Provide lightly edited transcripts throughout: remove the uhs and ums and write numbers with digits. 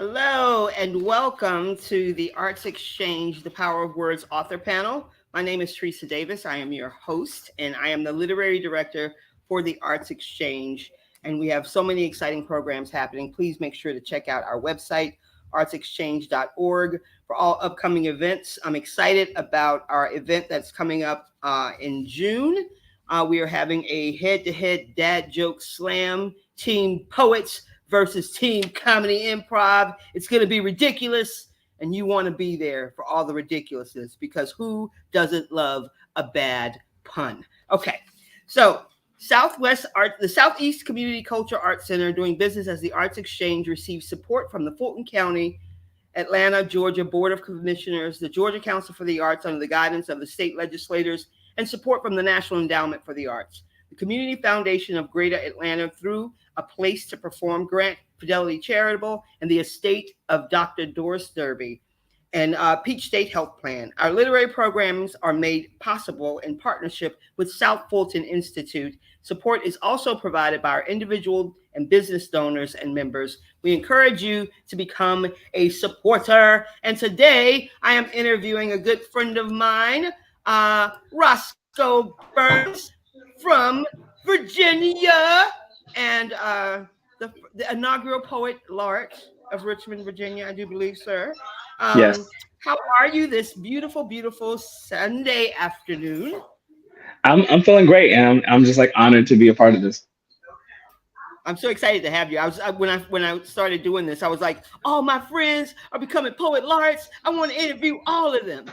Hello and welcome to the Arts Exchange, the Power of Words author panel. My name is Teresa Davis. I am your host and I am the literary director for the Arts Exchange. And we have so many exciting programs happening. Please make sure to check out our website, artsexchange.org, for all upcoming events. I'm excited about our event that's coming up in June. We are having a head-to-head dad joke slam, team poets versus team comedy improv. It's going to be ridiculous, and you want to be there for all the ridiculousness because who doesn't love a bad pun? Okay, so the Southeast Community Culture Arts Center, doing business as the Arts Exchange, receives support from the Fulton County, Atlanta, Georgia Board of Commissioners, the Georgia Council for the Arts under the guidance of the state legislators, and support from the National Endowment for the Arts. The Community Foundation of Greater Atlanta, through a Place to Perform grant, Fidelity Charitable, and the estate of Dr. Doris Derby, and Peach State Health Plan. Our literary programs are made possible in partnership with South Fulton Institute. Support is also provided by our individual and business donors and members. We encourage you to become a supporter. And today I am interviewing a good friend of mine, Roscoe Burnems from Virginia, and the inaugural poet laureate of Richmond, Virginia, I do believe, sir. Yes. How are you this beautiful, beautiful Sunday afternoon? I'm feeling great, and I'm just like honored to be a part of this. I'm so excited to have you. When I started doing this, I was like, all my friends are becoming poet laureates. I want to interview all of them.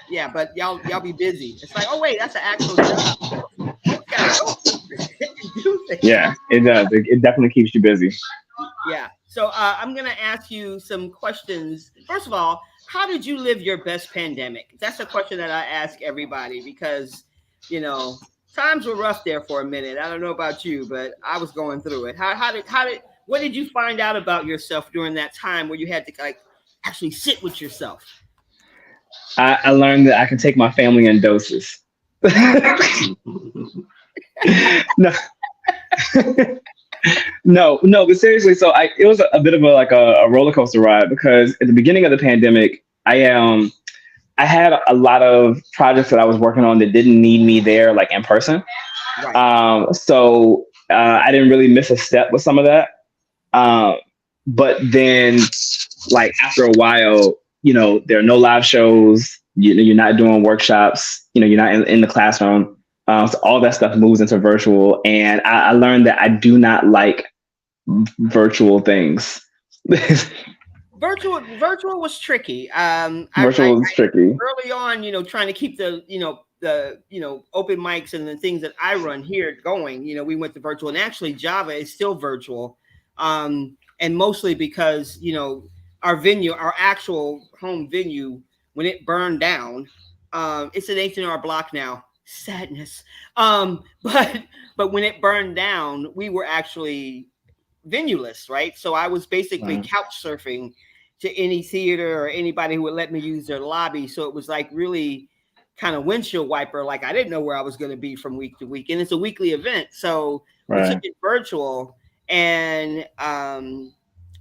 Yeah, but y'all be busy. It's like, oh wait, that's an actual job. Yeah, it does. It definitely keeps you busy. Yeah. So I'm gonna ask you some questions. First of all, how did you live your best pandemic? That's a question that I ask everybody because, times were rough there for a minute. I don't know about you, but I was going through it. What did you find out about yourself during that time where you had to actually sit with yourself? I learned that I can take my family in doses. No. no, but seriously, so it was a bit of a roller coaster ride because at the beginning of the pandemic, I had a lot of projects that I was working on that didn't need me there like in person. Right. So I didn't really miss a step with some of that. But then like after a while, there are no live shows, you're not doing workshops, you're not in the classroom. So all that stuff moves into virtual. And I learned that I do not like virtual things. Virtual was tricky. Virtual was tricky. Early on, trying to keep the open mics and the things that I run here going, we went to virtual, and actually Java is still virtual. And mostly because, our actual home venue, when it burned down, it's an 18-hour block now. Sadness. But when it burned down, we were actually venueless, right? So I was basically couch surfing to any theater or anybody who would let me use their lobby. So it was like really kind of windshield wiper. Like I didn't know where I was going to be from week to week. And it's a weekly event. So we took it virtual. And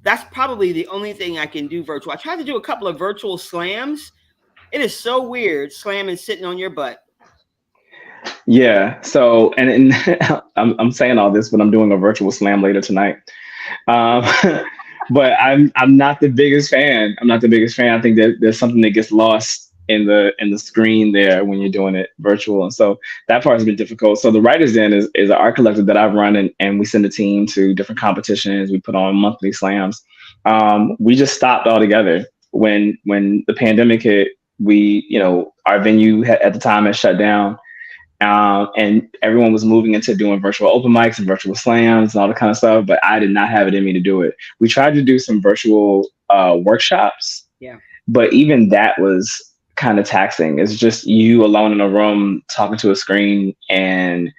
that's probably the only thing I can do virtual. I tried to do a couple of virtual slams. It is so weird slamming sitting on your butt. Yeah. So, and I'm saying all this, but I'm doing a virtual slam later tonight. But I'm not the biggest fan. I'm not the biggest fan. I think that there's something that gets lost in the screen there when you're doing it virtual, and so that part has been difficult. So the Writers Den is an art collective that I've run, and we send a team to different competitions. We put on monthly slams. We just stopped altogether when the pandemic hit. Our venue at the time had shut down. And everyone was moving into doing virtual open mics and virtual slams and all that kind of stuff, but I did not have it in me to do it. We tried to do some virtual workshops, but even that was kind of taxing. It's just you alone in a room talking to a screen, and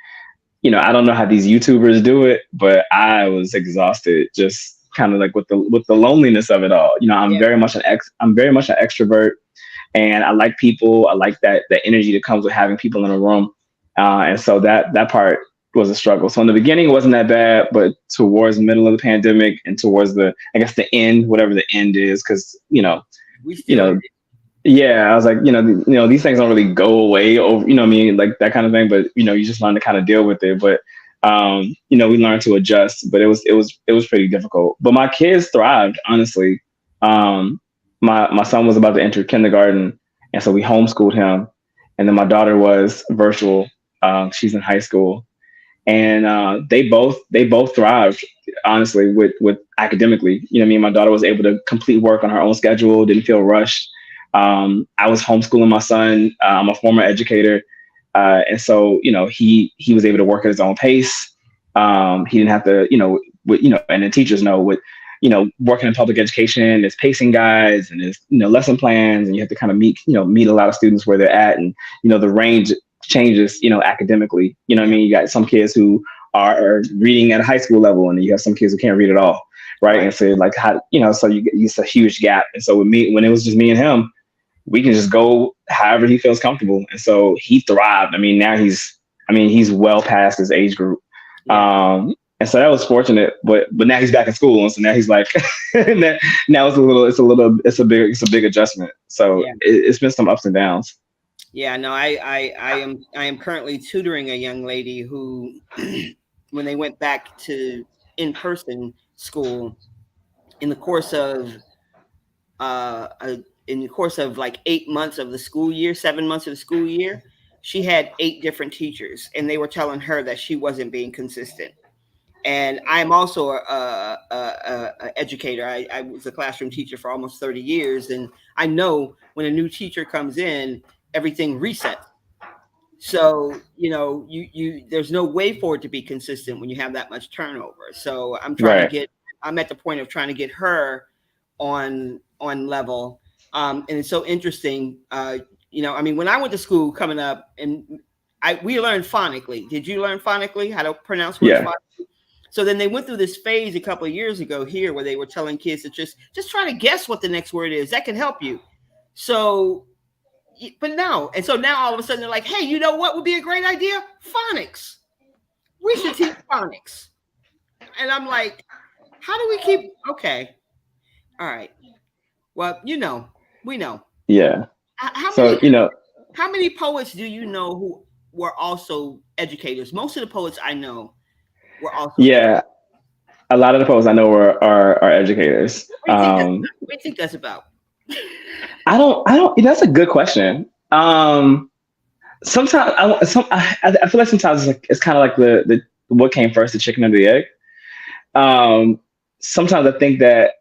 I don't know how these YouTubers do it, but I was exhausted, just kind of like with the loneliness of it all. I'm very much an extrovert, and I like people. I like that energy that comes with having people in a room. And so that part was a struggle. So in the beginning, it wasn't that bad, but towards the middle of the pandemic and towards the, I guess the end, whatever the end is, because We you still know, yeah, I was like, these things don't really go away over, what I mean, like that kind of thing. But you just learn to kind of deal with it. But we learned to adjust. But it was pretty difficult. But my kids thrived, honestly. My son was about to enter kindergarten, and so we homeschooled him. And then my daughter was virtual. She's in high school, and they both thrived, honestly, with academically. Me and my daughter was able to complete work on her own schedule, didn't feel rushed. I was homeschooling my son. I'm a former educator, and so he was able to work at his own pace. He didn't have to, and the teachers know with working in public education, there's pacing guides and there's lesson plans, and you have to kind of meet a lot of students where they're at, and the range changes academically. I mean, you got some kids who are reading at a high school level, and then you have some kids who can't read at all, right? And so like how so it's a huge gap. And so with me, when it was just me and him, we can just go however he feels comfortable. And so he thrived. I mean, now he's well past his age group. And so that was fortunate, but now he's back in school, and so now he's like, now it's a big adjustment. So it's been some ups and downs. Yeah, no, I am currently tutoring a young lady who, when they went back to in-person school, in the course of like 8 months of the school year, 7 months of the school year, she had 8 different teachers, and they were telling her that she wasn't being consistent. And I'm also a educator. I was a classroom teacher for almost 30 years, and I know when a new teacher comes in, everything resets. So you there's no way for it to be consistent when you have that much turnover. So Right. I'm at the point of trying to get her on level. And it's so interesting. I mean, when I went to school coming up, and we learned phonically. Did you learn phonically how to pronounce words? Yeah. Phonically? So then they went through this phase a couple of years ago here where they were telling kids to just try to guess what the next word is. That can help you. So, but no. And so now all of a sudden they're like, hey, you know what would be a great idea? Phonics. We should teach phonics. And I'm like, how do we keep, okay. All right. Well, we know. Yeah. How So, many poets do you know who were also educators? Most of the poets I know were also yeah, a lot of the poets I know are educators. What do you think that's about? I don't. That's a good question. Sometimes I feel like sometimes it's kind of like the what came first, the chicken or the egg. Sometimes I think that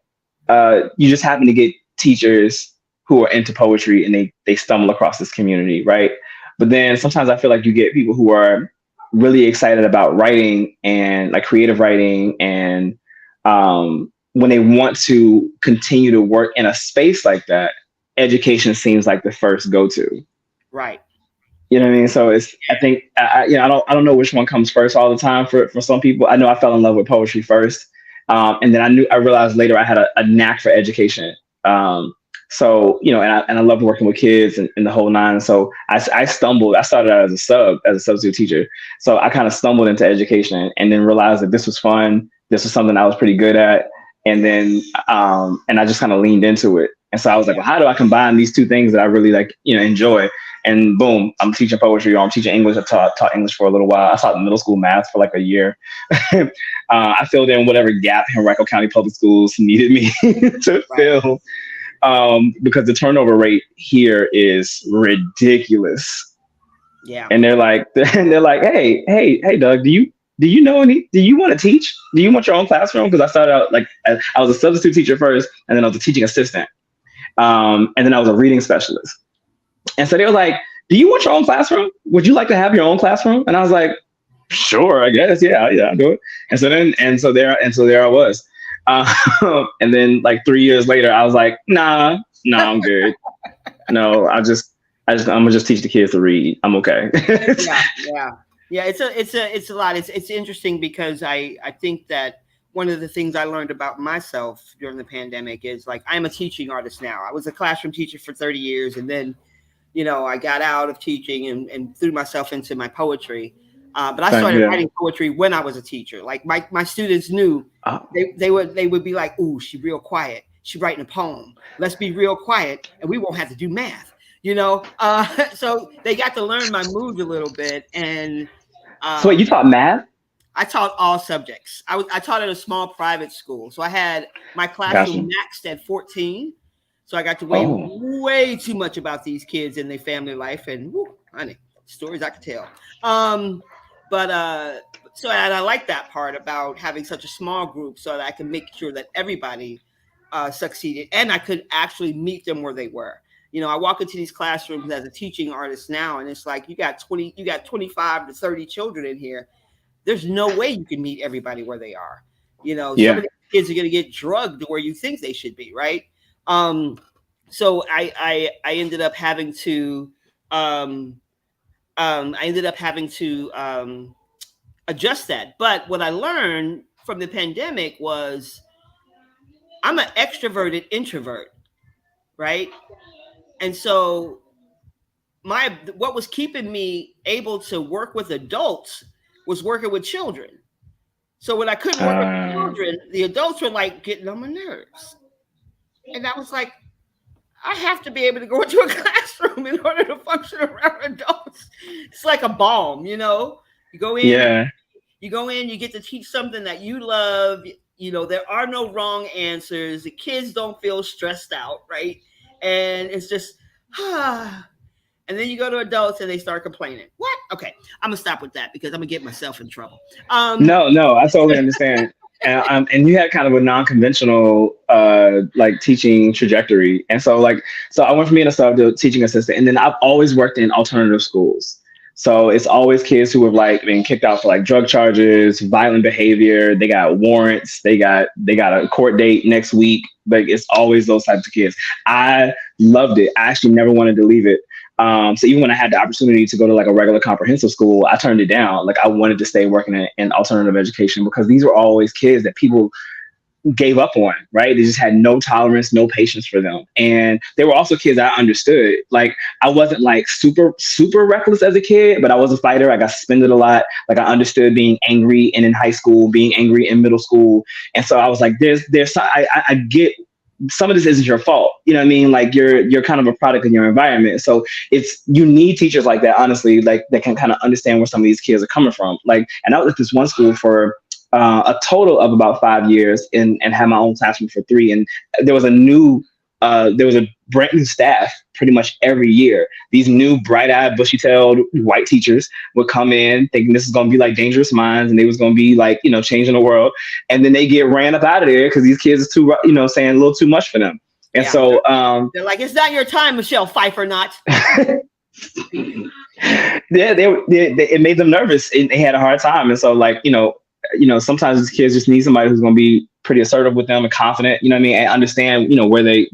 you just happen to get teachers who are into poetry, and they stumble across this community, right? But then sometimes I feel like you get people who are really excited about writing and like creative writing, and when they want to continue to work in a space like that, education seems like the first go-to. Right. You know what I mean? So I think I don't know which one comes first all the time for some people. I know I fell in love with poetry first, and then I realized later I had a knack for education. So and I love working with kids and the whole nine. So I stumbled. I started out as a substitute teacher. So I kind of stumbled into education, and then realized that this was fun. This was something I was pretty good at, and then and I just kind of leaned into it. And so I was like, well, how do I combine these two things that I really enjoy? And boom, I'm teaching poetry, or I'm teaching English. I taught English for a little while. I taught middle school math for like a year. I filled in whatever gap Henrico County Public Schools needed me to fill, because the turnover rate here is ridiculous. Yeah. And they're like, hey, Doug, do you know any? Do you want to teach? Do you want your own classroom? Because I started out like I was a substitute teacher first, and then I was a teaching assistant, and then I was a reading specialist. And so they were like, do you want your own classroom? Would you like to have your own classroom? And I was like, sure, I guess. Yeah, I'll do it. And so there I was. And then like 3 years later, I was like, nah, I'm good. No, I'm gonna just teach the kids to read. I'm okay. Yeah. It's a lot. It's interesting because I think that one of the things I learned about myself during the pandemic is like, I'm a teaching artist now. I was a classroom teacher for 30 years, and then I got out of teaching and threw myself into my poetry. But I Same started here. writing poetry when I was a teacher. Like my students knew Oh, they would be like, "Ooh, she real quiet. She writing a poem. Let's be real quiet, and we won't have to do math." So they got to learn my moods a little bit, and so wait, you um, taught math? I taught all subjects. I taught at a small private school, so I had my Gotcha. classroom maxed at 14. So I got to weigh Oh, way too much about these kids and their family life, and whew, honey, stories I could tell. Um, but so and I like that part about having such a small group, so that I can make sure that everybody succeeded, and I could actually meet them where they were. I walk into these classrooms as a teaching artist now, and it's like you got 25 to 30 children in here. There's no way you can meet everybody where they are. Some of yeah. the kids are going to get drugged where you think they should be, right? Um, so I ended up having to um, adjust that. But what I learned from the pandemic was I'm an extroverted introvert, right? And so my what was keeping me able to work with adults was working with children. So when I couldn't work with Uh, children, the adults were like getting on my nerves. And I was like, I have to be able to go into a classroom in order to function around adults. It's like a balm, You go in, yeah. you get to teach something that you love. There are no wrong answers. The kids don't feel stressed out, right? And it's just, ah. And then you go to adults and they start complaining. What? Okay, I'm gonna stop with that because I'm gonna get myself in trouble. Um, No, no, I totally understand. And you had kind of a non-conventional like teaching trajectory. And so I went from being a sub to teaching assistant, and then I've always worked in alternative schools. So it's always kids who have like been kicked out for like drug charges, violent behavior. They got warrants. They got a court date next week. Like it's always those types of kids. I loved it. I actually never wanted to leave it. So even when I had the opportunity to go to like a regular comprehensive school, I turned it down. Like I wanted to stay working in alternative education because these were always kids that people gave up on, right? They just had no tolerance, no patience for them. And they were also kids I understood. Like I wasn't like super, super reckless as a kid, but I was a fighter. I got suspended a lot. Like I understood being angry and in high school, being angry in middle school. And so I was like, I get some of this isn't your fault. You know what I mean? Like you're kind of a product of your environment. So you need teachers like that, honestly, like that can kind of understand where some of these kids are coming from. Like, and I was at this one school for a total of about 5 years and had my own classroom for 3. And there was a new, there was a brand new staff pretty much every year. These new bright-eyed, bushy-tailed white teachers would come in thinking this is going to be like Dangerous Minds and they was going to be like, changing the world. And then they get ran up out of there because these kids are too, saying a little too much for them. And yeah, so they're like, it's not your time, Michelle Pfeiffer, not. yeah, it made them nervous and they had a hard time. And so like, sometimes these kids just need somebody who's going to be pretty assertive with them and confident, you know what I mean? And understand, where they,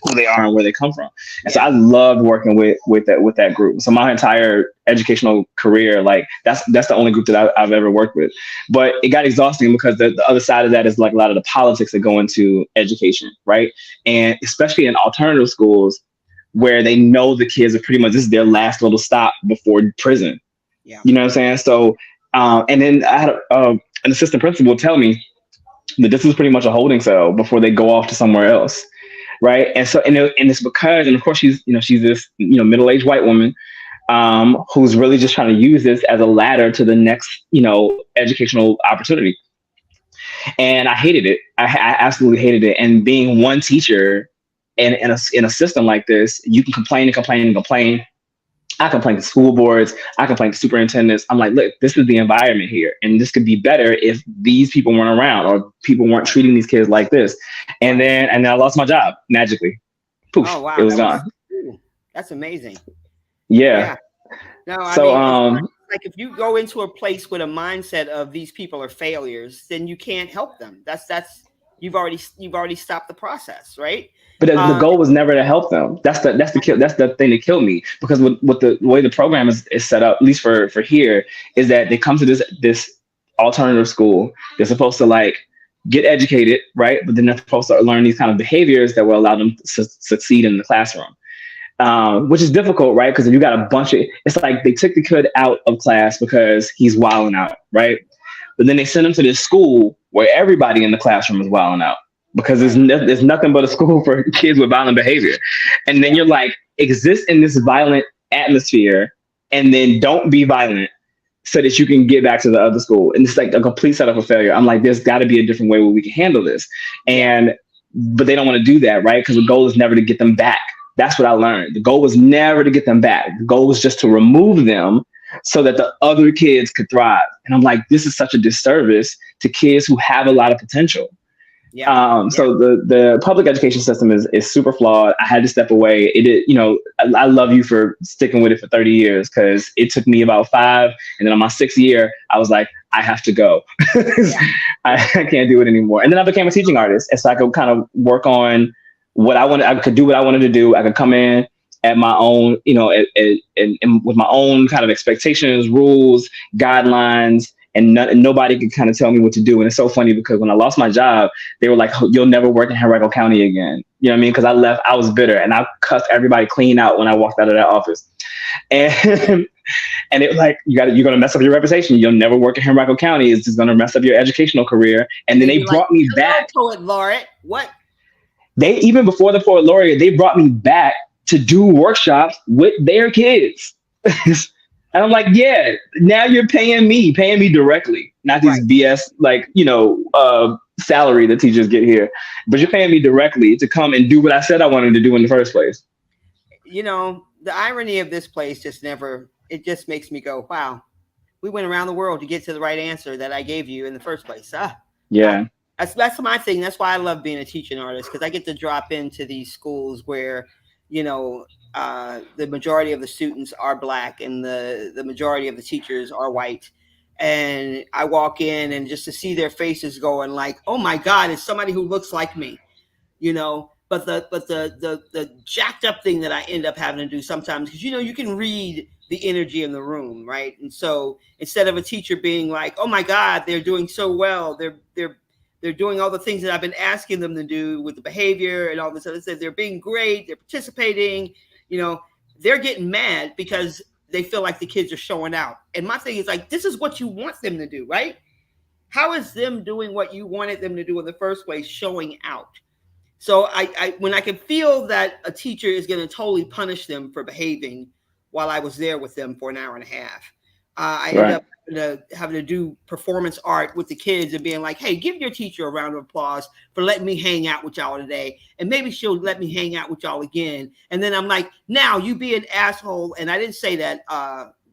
who they are and where they come from. And so I loved working with that group. So my entire educational career, like that's the only group that I've ever worked with. But it got exhausting because the other side of that is like a lot of the politics that go into education, right? And especially in alternative schools where they know the kids are pretty much, this is their last little stop before prison. Yeah. You know what I'm saying? So, and then I had an assistant principal tell me that this is pretty much a holding cell before they go off to somewhere else, right? And so, and it's because, and of course, she's this middle-aged white woman who's really just trying to use this as a ladder to the next educational opportunity. And I hated it. I absolutely hated it. And being one teacher in a system like this, you can complain and complain and complain. I complain to school boards. I complain to superintendents. I'm like, look, this is the environment here. And this could be better if these people weren't around or people weren't treating these kids like this. And then I lost my job magically. Poof, Oh wow, it was gone. That's amazing. Yeah. No, I So, mean, it's like if you go into a place with a mindset of these people are failures, then you can't help them. That's you've already stopped the process, right? but the goal was never to help them. That's the thing that killed me, because with the way the program is set up, at least for here, is that they come to this alternative school. They're supposed to like get educated, right? But then they're supposed to learn these kind of behaviors that will allow them to succeed in the classroom. which is difficult, right? Because if you got a bunch of, it's like they took the kid out of class because he's wilding out, right? But then they send him to this school where everybody in the classroom is wilding out because Right. there's nothing but a school for kids with violent behavior. And then Yeah. you're like, exist in this violent atmosphere and then don't be violent so that you can get back to the other school. And it's like a complete setup of failure. I'm like, there's got to be a different way where we can handle this. Yeah. And, but they don't want to do that, right? Because the goal is never to get them back. That's what I learned. The goal was never to get them back. The goal was just to remove them so that the other kids could thrive. And I'm like, this is such a disservice to kids who have a lot of potential. Yeah. Yeah. So the public education system is super flawed. I had to step away. I love you for sticking with it for 30 years because it took me about 5. And then on my 6th year, I was like, I have to go. Yeah. I can't do it anymore. And then I became a teaching artist. And so I could kind of work on what I wanted. I could do what I wanted to do. I could come in at my own, and with my own kind of expectations, rules, guidelines, and nobody could kind of tell me what to do. And it's so funny because when I lost my job, they were like, "You'll never work in Henrico County again." You know what I mean? Because I left, I was bitter, and I cussed everybody clean out when I walked out of that office. And and it was like, you're gonna mess up your reputation. You'll never work in Henrico County. It's just gonna mess up your educational career. And then they You're like, brought me hello, back. poet laureate. What? They even before the poet laureate, they brought me back to do workshops with their kids. And I'm like, yeah, now you're paying me directly, not these Right. BS salary that teachers get here, but you're paying me directly to come and do what I said I wanted to do in the first place. The irony of this place it just makes me go, wow, we went around the world to get to the right answer that I gave you in the first place. Yeah, That's my thing. That's why I love being a teaching artist, because I get to drop into these schools where, the majority of the students are Black and the majority of the teachers are white. And I walk in and just to see their faces going like, oh my God, it's somebody who looks like me. But the jacked up thing that I end up having to do sometimes, because you can read the energy in the room, right? And so instead of a teacher being like, oh my God, they're doing so well, they're doing all the things that I've been asking them to do with the behavior and all this other stuff, they're being great, they're participating, they're getting mad because they feel like the kids are showing out. And my thing is like, this is what you want them to do, right? How is them doing what you wanted them to do in the first place showing out? So when I can feel that a teacher is going to totally punish them for behaving while I was there with them for an hour and a half, I end up having to do performance art with the kids and being like, hey, give your teacher a round of applause for letting me hang out with y'all today. And maybe she'll let me hang out with y'all again. And then I'm like, now you be an asshole. And I didn't say that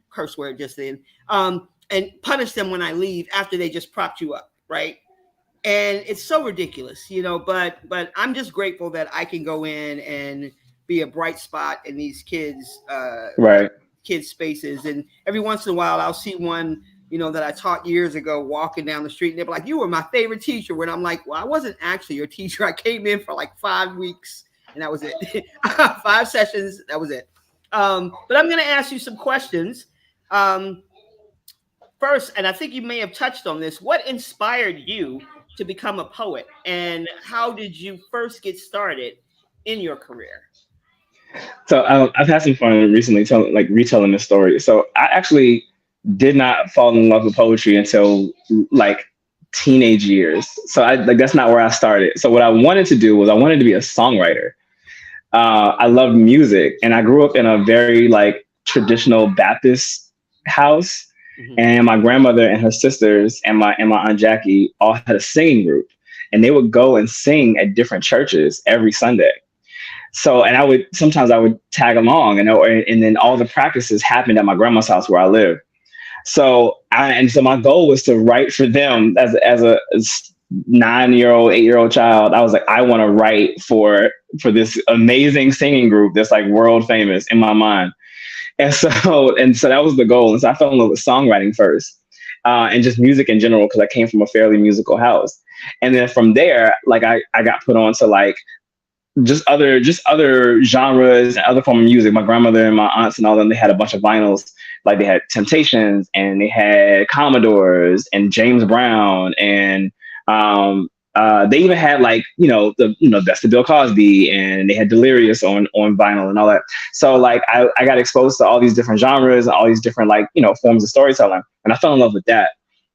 curse word just then. And punish them when I leave after they just propped you up, right? And it's so ridiculous, but I'm just grateful that I can go in and be a bright spot in these right. kids spaces. And every once in a while I'll see one, that I taught years ago walking down the street and they're like, you were my favorite teacher. When I'm like, well, I wasn't actually your teacher. I came in for like 5 weeks and that was it. 5 sessions. That was it. But I'm going to ask you some questions. First, and I think you may have touched on this, what inspired you to become a poet, and how did you first get started in your career? So I've had some fun recently retelling this story. So I actually did not fall in love with poetry until like teenage years. So that's not where I started. So what I wanted to do was I wanted to be a songwriter. I loved music, and I grew up in a very like traditional Baptist house. Mm-hmm. And my grandmother and her sisters and my Aunt Jackie all had a singing group, and they would go and sing at different churches every Sunday. So, and sometimes I would tag along, and then all the practices happened at my grandma's house where I lived. So my goal was to write for them as a 9-year-old, 8-year-old child. I was like, I want to write for this amazing singing group that's like world famous in my mind. And so that was the goal. And so I fell in love with songwriting first, and just music in general, because I came from a fairly musical house. And then from there, like I got put on to like just other genres and other form of music. My grandmother and my aunts and all them, they had a bunch of vinyls. Like they had Temptations and they had Commodores and James Brown and They even had like, that's the Bill Cosby, and they had Delirious on vinyl and all that. So like I got exposed to all these different genres and all these different like, forms of storytelling, and I fell in love with that.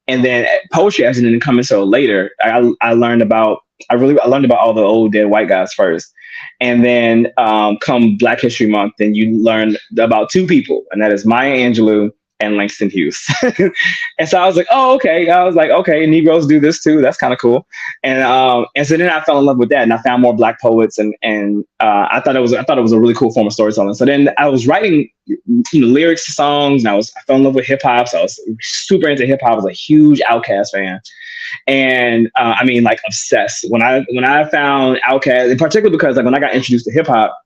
And then poetry actually didn't come until later. I learned about I learned about all the old dead white guys first, and then come Black History Month, then you learn about two people, and that is Maya Angelou and Langston Hughes. And so I was like, oh, okay. I was like, okay, Negroes do this too. That's kind of cool. And so then I fell in love with that, and I found more Black poets, and I thought it was a really cool form of storytelling. So then I was writing, lyrics to songs, and I fell in love with hip hop. So I was super into hip hop. I was a huge Outkast fan, and I mean, like obsessed. When I found Outkast, in particular, because like when I got introduced to hip hop,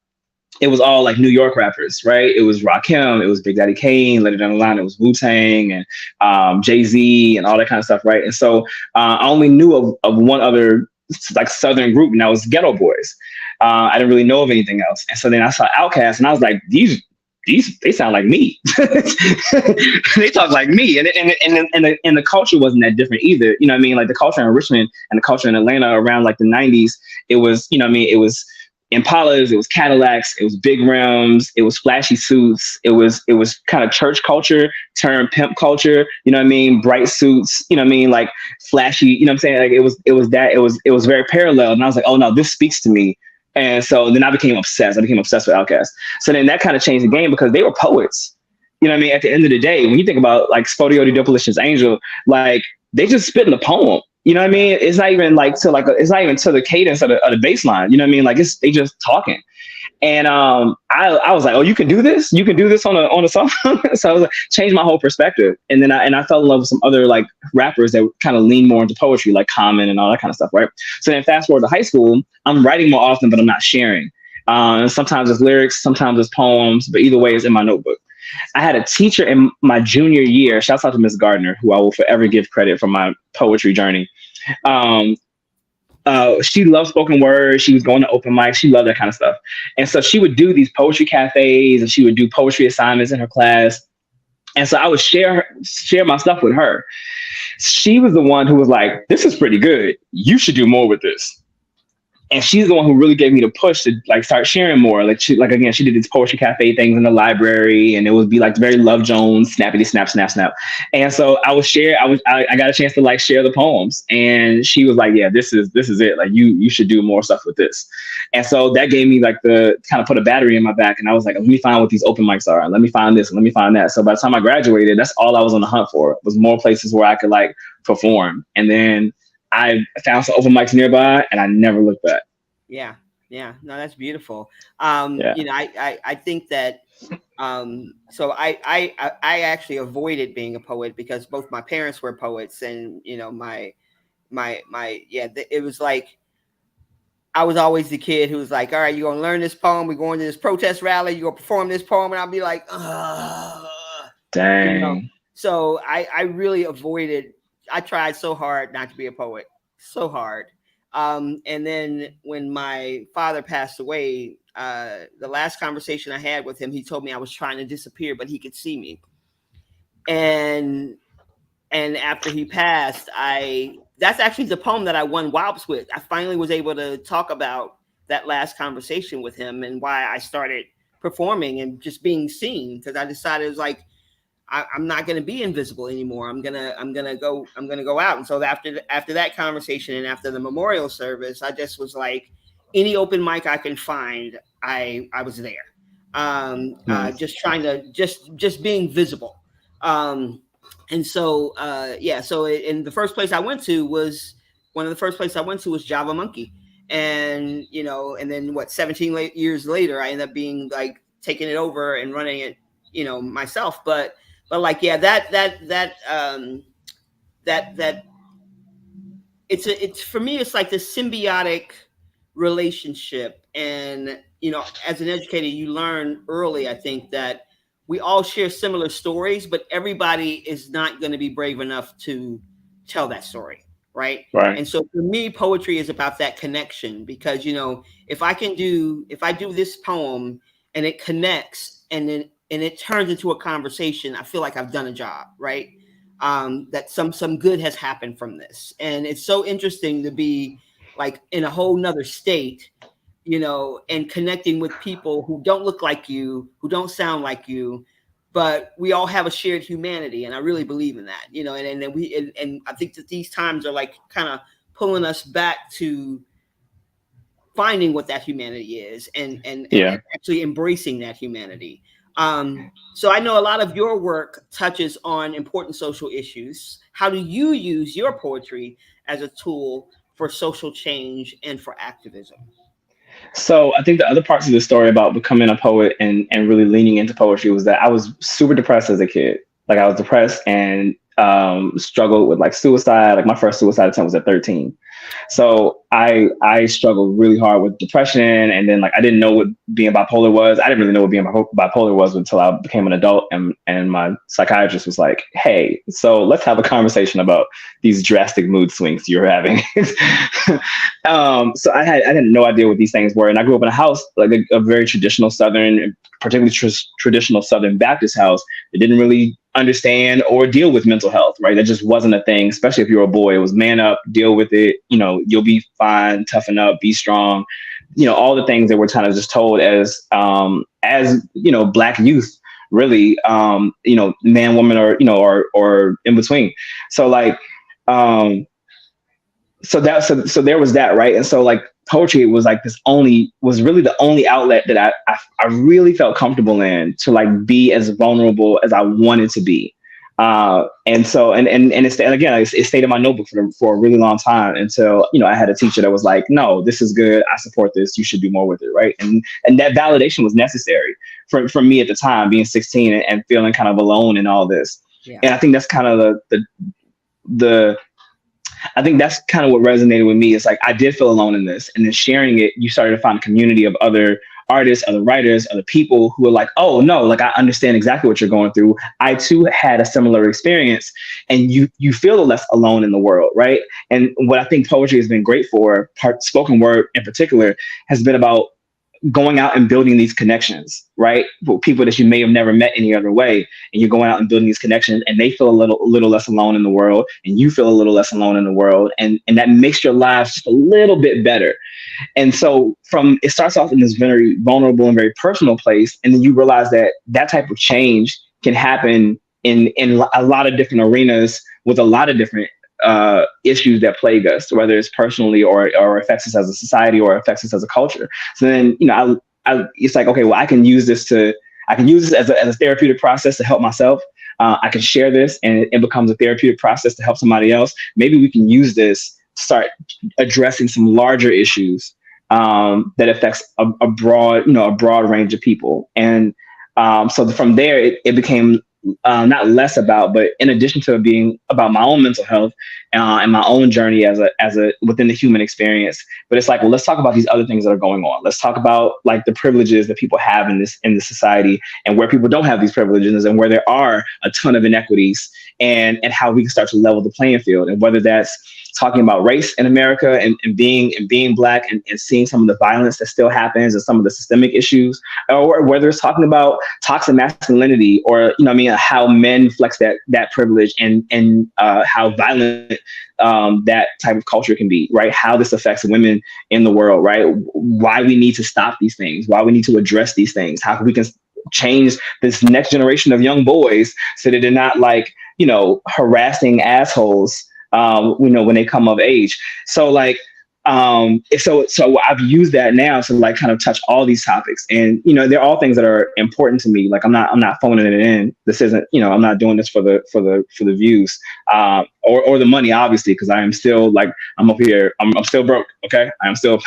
it was all like New York rappers, right? It was Rakim, it was Big Daddy Kane, later down the line, it was Wu-Tang and Jay-Z and all that kind of stuff, right? And so I only knew of one other like Southern group, and that was Ghetto Boys. I didn't really know of anything else. And so then I saw Outkast, and I was like, these they sound like me. They talk like me, and the culture wasn't that different either. You know what I mean? Like the culture in Richmond and the culture in Atlanta around like the 90s, it was, it was Impalas, it was Cadillacs, it was big rims, it was flashy suits, it was kind of church culture turned pimp culture, you know what I mean? Bright suits, you know what I mean? Like flashy, you know what I'm saying? Like it was very parallel. And I was like, oh no, this speaks to me. And so then I became obsessed. I became obsessed with Outkast. So then that kind of changed the game because they were poets. You know what I mean? At the end of the day, when you think about like Spodioti Dopalicious Angel, like they just spitting a poem. You know what I mean? It's not even like it's not even to the cadence of the bass line. You know what I mean? Like they just talking. And I was like, oh, you can do this? You can do this on a song? So I was like, changed my whole perspective. And then I fell in love with some other like rappers that kind of lean more into poetry, like Common and all that kind of stuff, right? So then fast forward to high school, I'm writing more often, but I'm not sharing. And sometimes it's lyrics, sometimes it's poems, but either way, it's in my notebook. I had a teacher in my junior year, shouts out to Miss Gardner, who I will forever give credit for my poetry journey. She loved spoken word. She was going to open mics. She loved that kind of stuff. And so she would do these poetry cafes, and she would do poetry assignments in her class. And so I would share my stuff with her. She was the one who was like, this is pretty good. You should do more with this. And she's the one who really gave me the push to like start sharing more. Like she did these poetry cafe things in the library, and it would be like very Love Jones, snappity snap, snap, snap. And so I got a chance to like share the poems, and she was like, yeah, this is it. Like you should do more stuff with this. And so that gave me like the kind of put a battery in my back, and I was like, let me find what these open mics are, and let me find this, and let me find that. So by the time I graduated, that's all I was on the hunt for, was more places where I could like perform. And then I found some open mics nearby, and I never looked back. Yeah. No, that's beautiful. Yeah. I think that, so I actually avoided being a poet because both my parents were poets, and, it was like, I was always the kid who was like, all right, you're going to learn this poem. We're going to this protest rally. You're going to perform this poem. And I'll be like, dang. So I really avoided, I tried so hard not to be a poet, so hard. And then when my father passed away, the last conversation I had with him, he told me I was trying to disappear, but he could see me. And after he passed, that's actually the poem that I won WALPs with. I finally was able to talk about that last conversation with him and why I started performing and just being seen, because I decided it was like, I'm not going to be invisible anymore. I'm gonna go out. And so after that conversation and after the memorial service, I just was like, any open mic I can find, I was there. Just trying to just being visible. And so and the first place I went to was Java Monkey. And and then 17 years later, I ended up being like taking it over and running it, myself. But like, yeah, that it's for me, it's like this symbiotic relationship. And as an educator, you learn early, I think, that we all share similar stories, but everybody is not going to be brave enough to tell that story, right? Right. And so for me, poetry is about that connection, because if I do this poem and it connects, and it turns into a conversation, I feel like I've done a job, right? That some good has happened from this. And it's so interesting to be like in a whole nother state, and connecting with people who don't look like you, who don't sound like you, but we all have a shared humanity. And I really believe in that, and then and I think that these times are like kind of pulling us back to finding what that humanity is, and Yeah. actually embracing that humanity. So I know a lot of your work touches on important social issues. How do you use your poetry as a tool for social change and for activism? So I think the other parts of the story about becoming a poet and really leaning into poetry was that I was super depressed as a kid. Like I was depressed and struggled with like suicide. Like my first suicide attempt was at 13. So I struggled really hard with depression, and then like I didn't know what being bipolar was. I didn't really know what being bipolar was until I became an adult, and my psychiatrist was like, "Hey, so let's have a conversation about these drastic mood swings you're having." So I had no idea what these things were, and I grew up in a house like a very traditional Southern, particularly traditional Southern Baptist house. It didn't really understand or deal with mental health, right? That just wasn't a thing, especially if you're a boy. It was man up, deal with it, you'll be fine, toughen up, be strong, all the things that we're kind of just told as Black youth, really, man, woman, or in between. So like, um, so there was that, right? And so like poetry was like was really the only outlet that I really felt comfortable in to like be as vulnerable as I wanted to be. And so and again it stayed in my notebook for a really long time until I had a teacher that was like, no, this is good, I support this, you should do more with it, right? And that validation was necessary for me at the time, being 16 and feeling kind of alone in all this. Yeah. And I think that's kind of the I think that's kind of what resonated with me. It's like I did feel alone in this, and then sharing it, you started to find a community of other artists, other writers, other people who are like, oh no, like I understand exactly what you're going through. I too had a similar experience, and you feel less alone in the world, right? And what I think poetry has been great for, spoken word in particular, has been about going out and building these connections, right? With people that you may have never met any other way. And you're going out and building these connections, and they feel a little less alone in the world, and you feel a little less alone in the world. And that makes your lives just a little bit better. And so it starts off in this very vulnerable and very personal place. And then you realize that that type of change can happen in a lot of different arenas with a lot of different issues that plague us, whether it's personally or affects us as a society or affects us as a culture. So then, it's like, okay, well, I can use this as a therapeutic process to help myself. I can share this, and it becomes a therapeutic process to help somebody else. Maybe we can use this to start addressing some larger issues that affects a broad range of people. And so from there, it became not less about, but in addition to being about my own mental health and my own journey as a within the human experience. But it's like, well, let's talk about these other things that are going on. Let's talk about like the privileges that people have in this society, and where people don't have these privileges, and where there are a ton of inequities, and how we can start to level the playing field. And whether that's talking about race in America and being Black and seeing some of the violence that still happens and some of the systemic issues, or whether it's talking about toxic masculinity, or how men flex that privilege, and how violent that type of culture can be, right? How this affects women in the world, right? Why we need to stop these things, why we need to address these things, how we can change this next generation of young boys so that they're not like harassing assholes when they come of age. So like, so I've used that now to like kind of touch all these topics, and they're all things that are important to me. Like I'm not phoning it in. This isn't, I'm not doing this for the views or the money, obviously, because I am still like, I'm up here, I'm still broke. Okay, I am still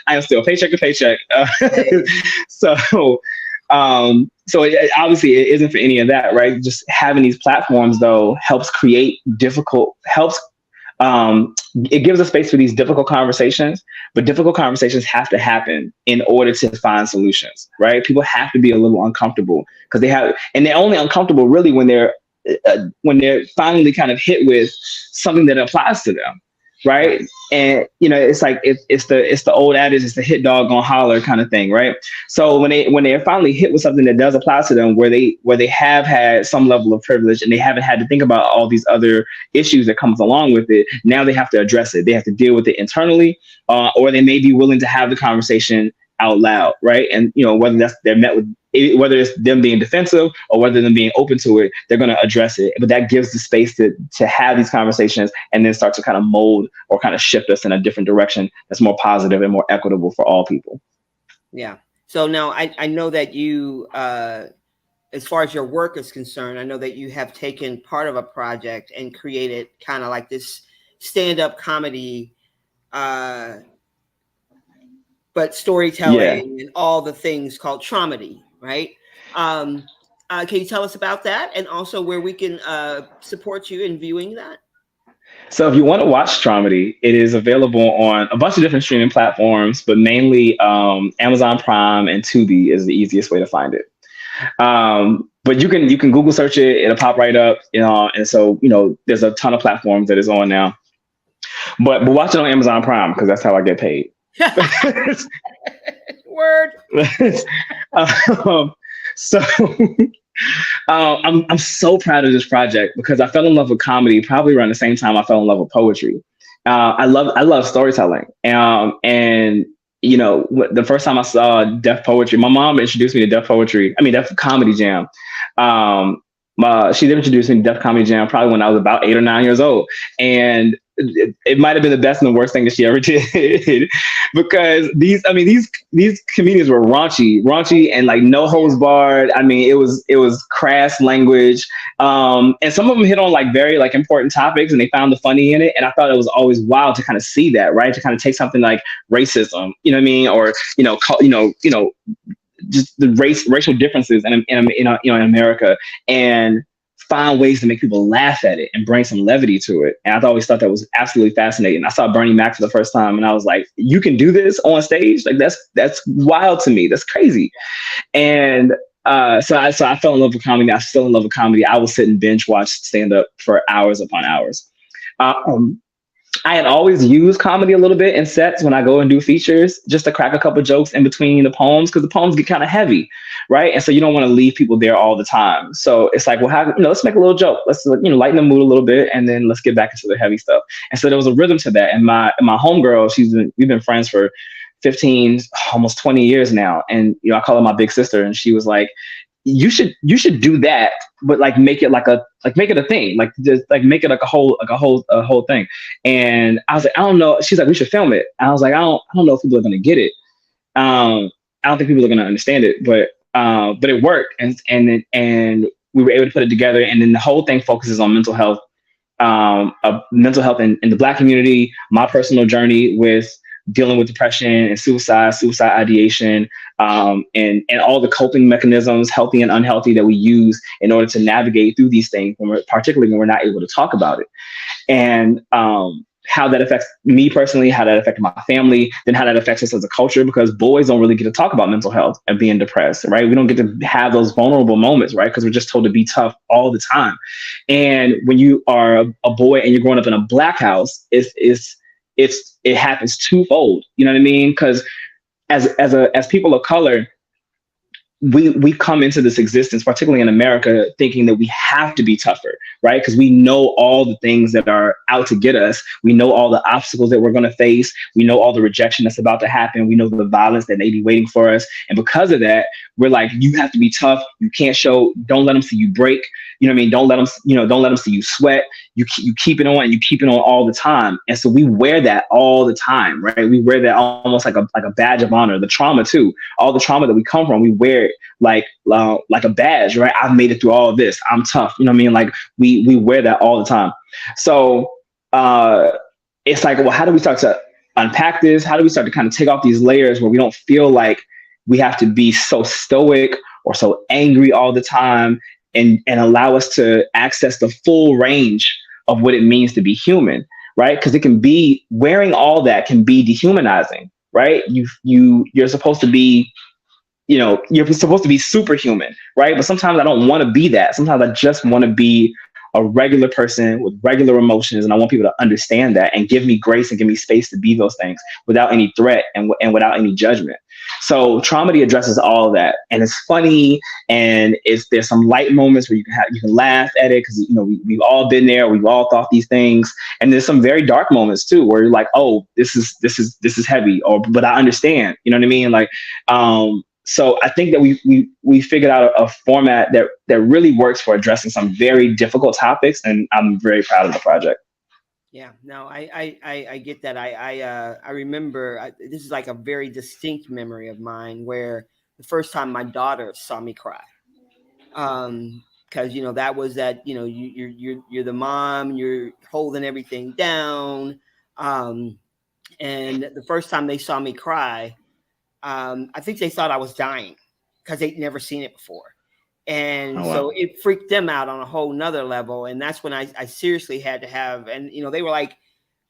I am still paycheck to paycheck. So obviously it isn't for any of that, right? Just having these platforms though helps it gives a space for these difficult conversations, but difficult conversations have to happen in order to find solutions, right? People have to be a little uncomfortable because they're only uncomfortable really when they're finally kind of hit with something that applies to them. right? And it's like it's the old adage, it's the hit dog gonna holler kind of thing, right? So when they're finally hit with something that does apply to them, where they have had some level of privilege and they haven't had to think about all these other issues that comes along with it, now they have to address it. They have to deal with it internally, or they may be willing to have the conversation out loud, right? And whether that's they're met with whether it's them being defensive or whether them being open to it, they're going to address it. But that gives the space to have these conversations and then start to kind of mold or kind of shift us in a different direction that's more positive and more equitable for all people. Yeah. So now I know that you, as far as your work is concerned, I know that you have taken part of a project and created kind of like this stand-up comedy, but storytelling and all the things called Traumedy, right? Can you tell us about that, and also where we can support you in viewing that? So if you want to watch Traumedy, it is available on a bunch of different streaming platforms, but mainly Amazon Prime and Tubi is the easiest way to find it. But you can Google search it; it'll pop right up. And so there's a ton of platforms that is on now. But watch it on Amazon Prime because that's how I get paid. Word. So I'm so proud of this project because I fell in love with comedy probably around the same time I fell in love with poetry. I love storytelling. And the first time I saw Def Poetry, my mom introduced me to Def Poetry. I mean, Def Comedy Jam. She did introduce me to Def Comedy Jam probably when I was about 8 or 9 years old, and it might have been the best and the worst thing that she ever did because these comedians were raunchy and like no holds barred. I mean, it was crass language, and some of them hit on like very like important topics, and they found the funny in it. And I thought it was always wild to kind of see that, right? To kind of take something like racism, you know what I mean, or just the racial differences in America, and find ways to make people laugh at it and bring some levity to it. And I always thought that was absolutely fascinating. I saw Bernie Mac for the first time and I was like, you can do this on stage? Like that's wild to me. That's crazy. And so I fell in love with comedy. I'm still in love with comedy. I will sit and binge watch stand up for hours upon hours. I had always used comedy a little bit in sets when I go and do features, just to crack a couple jokes in between the poems, because the poems get kind of heavy, right? And so you don't want to leave people there all the time. So it's like, well, let's make a little joke. Let's lighten the mood a little bit, and then let's get back into the heavy stuff. And so there was a rhythm to that. And my homegirl, we've been friends for 15, almost 20 years now, and I call her my big sister, and she was like, you should do that, but like make it make it a thing, like just like make it like a whole thing. And I was like, I don't know. She's like, we should film it. And I was like, I don't know if people are gonna get it. I don't think people are gonna understand it, but it worked, and we were able to put it together. And then the whole thing focuses on mental health, in the Black community, my personal journey with dealing with depression and suicide ideation, and all the coping mechanisms, healthy and unhealthy, that we use in order to navigate through these things, particularly when we're not able to talk about it. And how that affects me personally, how that affects my family, then how that affects us as a culture, because boys don't really get to talk about mental health and being depressed, right? We don't get to have those vulnerable moments, right? Because we're just told to be tough all the time. And when you are a boy and you're growing up in a Black house, it happens twofold. You know what I mean? Because as people of color, we come into this existence, particularly in America, thinking that we have to be tougher, right? Because we know all the things that are out to get us. We know all the obstacles that we're going to face. We know all the rejection that's about to happen. We know the violence that may be waiting for us. And because of that, we're like, you have to be tough. You can't don't let them see you break. You know what I mean? Don't let them see you sweat. You keep it on, and you keep it on all the time. And so we wear that all the time, right? We wear that almost like a badge of honor. The trauma too, all the trauma that we come from, we wear it like a badge, right? I've made it through all of this. I'm tough. You know what I mean? Like we wear that all the time. So it's like, well, how do we start to unpack this? How do we start to kind of take off these layers where we don't feel like we have to be so stoic or so angry all the time, and allow us to access the full range of what it means to be human, right? Because it can be, wearing all that can be dehumanizing, right? You're supposed to be, you're supposed to be superhuman, right? But sometimes I don't want to be that. Sometimes I just want to be a regular person with regular emotions, and I want people to understand that and give me grace and give me space to be those things without any threat and without any judgment. So Traumedy addresses all of that, and it's funny, and there's some light moments where you can laugh at it because we've all been there, we've all thought these things, and there's some very dark moments too where you're like, oh, this is heavy, or but I understand, you know what I mean, like. So I think that we figured out a format that really works for addressing some very difficult topics, and I'm very proud of the project. Yeah, no, I get that. I remember this is like a very distinct memory of mine where the first time my daughter saw me cry, because that was that you're the mom, you're holding everything down, and the first time they saw me cry, I think they thought I was dying because they'd never seen it before. And Oh so wow. it freaked them out on a whole nother level. And that's when I seriously had to have, and they were like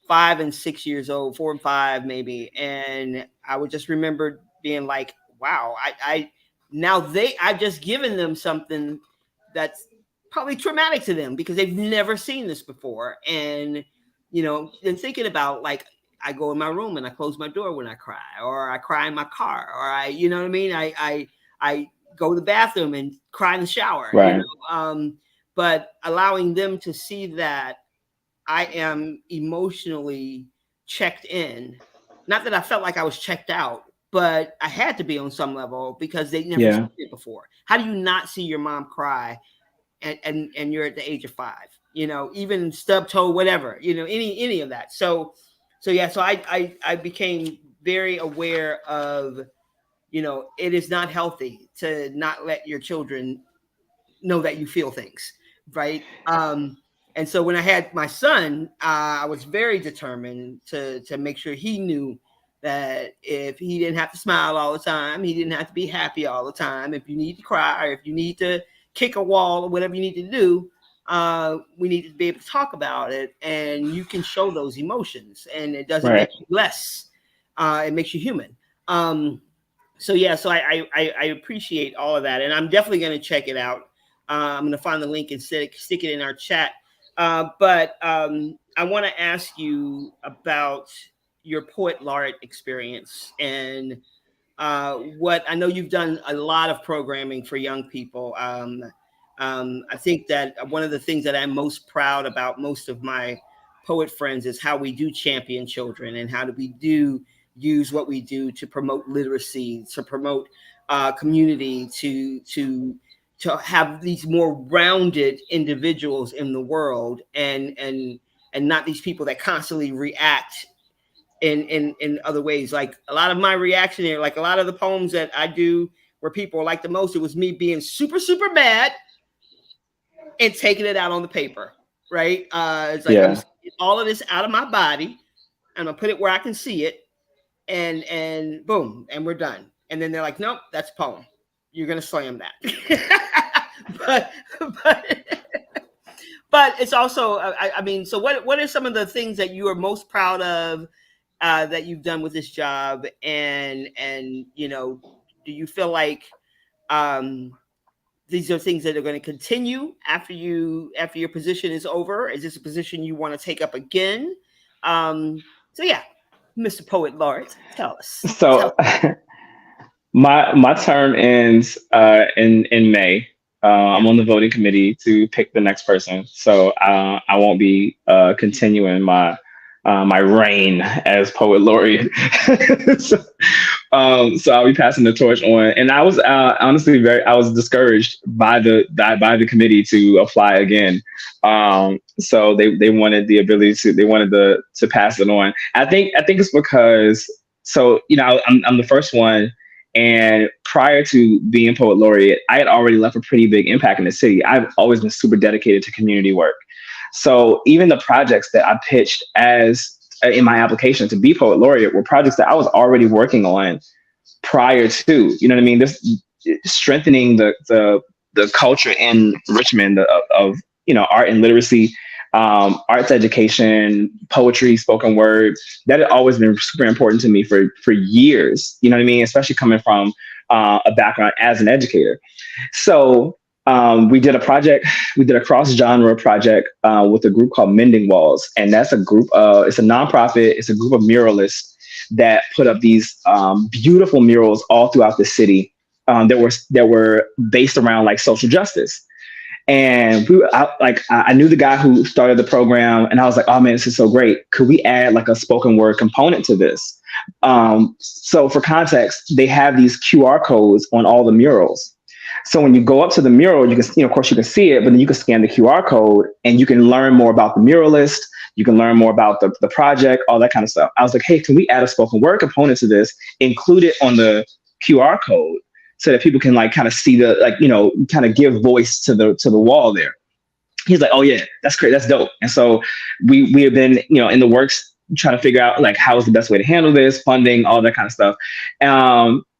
5 and 6 years old, 4 and 5 maybe. And I would just remember being like, wow, I've just given them something that's probably traumatic to them because they've never seen this before. And, then thinking about like, I go in my room and I close my door when I cry, or I cry in my car, or you know what I mean? I go to the bathroom and cry in the shower, Right. but allowing them to see that I am emotionally checked in. Not that I felt like I was checked out, but I had to be on some level because they'd never Yeah. seen it before. How do you not see your mom cry and you're at the age of 5? Even stub toe, whatever, any of that. So yeah, so I became very aware of, it is not healthy to not let your children know that you feel things, right? And so when I had my son, I was very determined to make sure he knew that if he didn't have to smile all the time, he didn't have to be happy all the time. If you need to cry, or if you need to kick a wall, or whatever you need to do, we need to be able to talk about it, and you can show those emotions, and it doesn't Right. make you less. It makes you human. So yeah, so I appreciate all of that, and I'm definitely going to check it out. I'm going to find the link and stick it in our chat. But I want to ask you about your poet laureate experience, and what I know you've done a lot of programming for young people. I think that one of the things that I'm most proud about most of my poet friends is how we do champion children, and how do we do use what we do to promote literacy, to promote community, to have these more rounded individuals in the world, and not these people that constantly react in other ways. Like a lot of my reaction here, like a lot of the poems that I do where people like the most, it was me being super, super mad and taking it out on the paper. Right. It's like, let me Yeah. get all of this out of my body. I'm gonna put it where I can see it, and boom, and we're done. And then they're like, nope, that's a poem. You're gonna slam that. but but but it's also, I mean, so what are some of the things that you are most proud of, that you've done with this job, and do you feel like, um, these are things that are going to continue after your position is over? Is this a position you want to take up again? So yeah, Mr. Poet Laureate, tell us. So my term ends in May. Yeah. I'm on the voting committee to pick the next person, so I won't be continuing my reign as poet laureate. so, so I'll be passing the torch on. And I was honestly I was discouraged by the committee to apply again. So they wanted the ability they wanted to pass it on. I think it's because, so I'm the first one. And prior to being poet laureate, I had already left a pretty big impact in the city. I've always been super dedicated to community work. So even the projects that I pitched as in my application to be poet laureate were projects that I was already working on prior to, you know what I mean? This strengthening the culture in Richmond of art and literacy, arts education, poetry, spoken word. That had always been super important to me for years. You know what I mean? Especially coming from a background as an educator. So we did a project, we did a cross genre project with a group called Mending Walls. And that's a group it's a nonprofit, it's a group of muralists that put up these beautiful murals all throughout the city that were based around like social justice. And I knew the guy who started the program, and I was like, oh man, this is so great. Could we add like a spoken word component to this? So for context, they have these QR codes on all the murals. So when you go up to the mural, you can, of course, you can see it, but then you can scan the QR code and you can learn more about the muralist. You can learn more about the project, all that kind of stuff. I was like, hey, can we add a spoken word component to this, include it on the QR code so that people can like kind of see the, like, kind of give voice to the wall there. He's like, oh yeah, that's great. That's dope. And so we have been, in the works trying to figure out like how is the best way to handle this, funding, all that kind of stuff.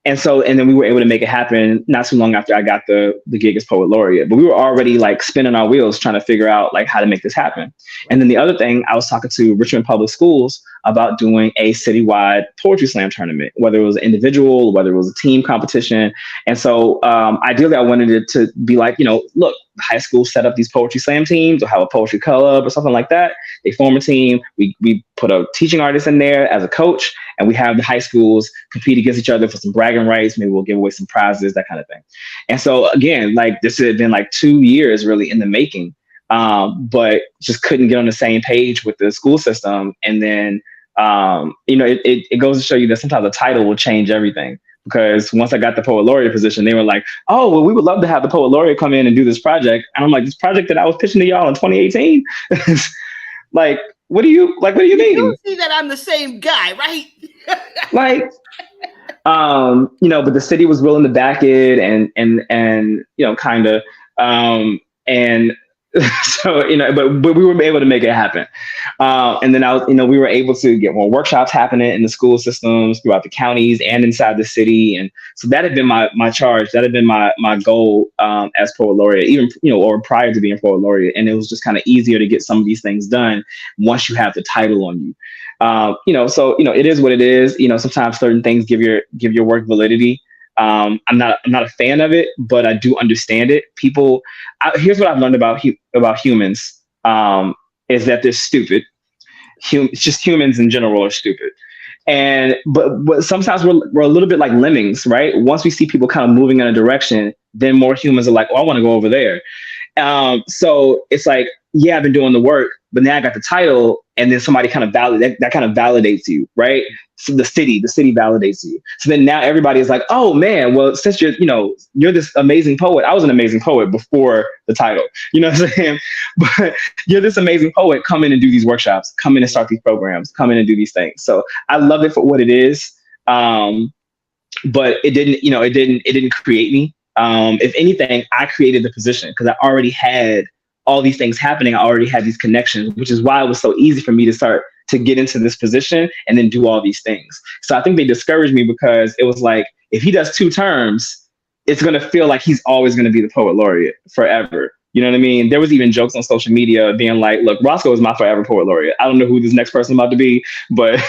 And then we were able to make it happen not too long after I got the gig as poet laureate. But we were already like spinning our wheels trying to figure out like how to make this happen. And then the other thing, I was talking to Richmond Public Schools about doing a citywide poetry slam tournament, whether it was an individual, whether it was a team competition. And so ideally, I wanted it to be like, look, high school set up these poetry slam teams or have a poetry club or something like that. They form a team. We put a teaching artist in there as a coach, and we have the high schools compete against each other for some bragging rights. Maybe we'll give away some prizes, that kind of thing. And so again, like this had been like 2 years really in the making, but just couldn't get on the same page with the school system. And then, it goes to show you that sometimes the title will change everything. Because once I got the poet laureate position, they were like, oh, well, we would love to have the poet laureate come in and do this project. And I'm like, this project that I was pitching to y'all in 2018? Like, what do you mean? You see that I'm the same guy, right? Like, but the city was willing to back it and kind of, and so, but we were able to make it happen. And then we were able to get more workshops happening in the school systems throughout the counties and inside the city. And so that had been my charge. That had been my goal as poet laureate, even, or prior to being poet laureate. And it was just kind of easier to get some of these things done once you have the title on you. So, it is what it is. Sometimes certain things give your work validity. I'm not a fan of it, but I do understand it. Here's what I've learned about humans, is that they're stupid. Just humans in general are stupid. But sometimes we're a little bit like lemmings, right? Once we see people kind of moving in a direction, then more humans are like, oh, I want to go over there. So it's like, yeah, I've been doing the work, but now I got the title, and then somebody kind of that kind of validates you, right? So the city validates you. So then now everybody is like, oh man, well, since you're this amazing poet. I was an amazing poet before the title, you know what I'm saying? But you're this amazing poet. Come in and do these workshops, come in and start these programs, come in and do these things. So I love it for what it is. But it didn't create me. If anything, I created the position because I already had all these things happening. I already had these connections, which is why it was so easy for me to start to get into this position and then do all these things. So I think they discouraged me because it was like, if he does 2 terms, it's going to feel like he's always going to be the poet laureate forever. You know what I mean? There was even jokes on social media being like, look, Roscoe is my forever poet laureate. I don't know who this next person is about to be, but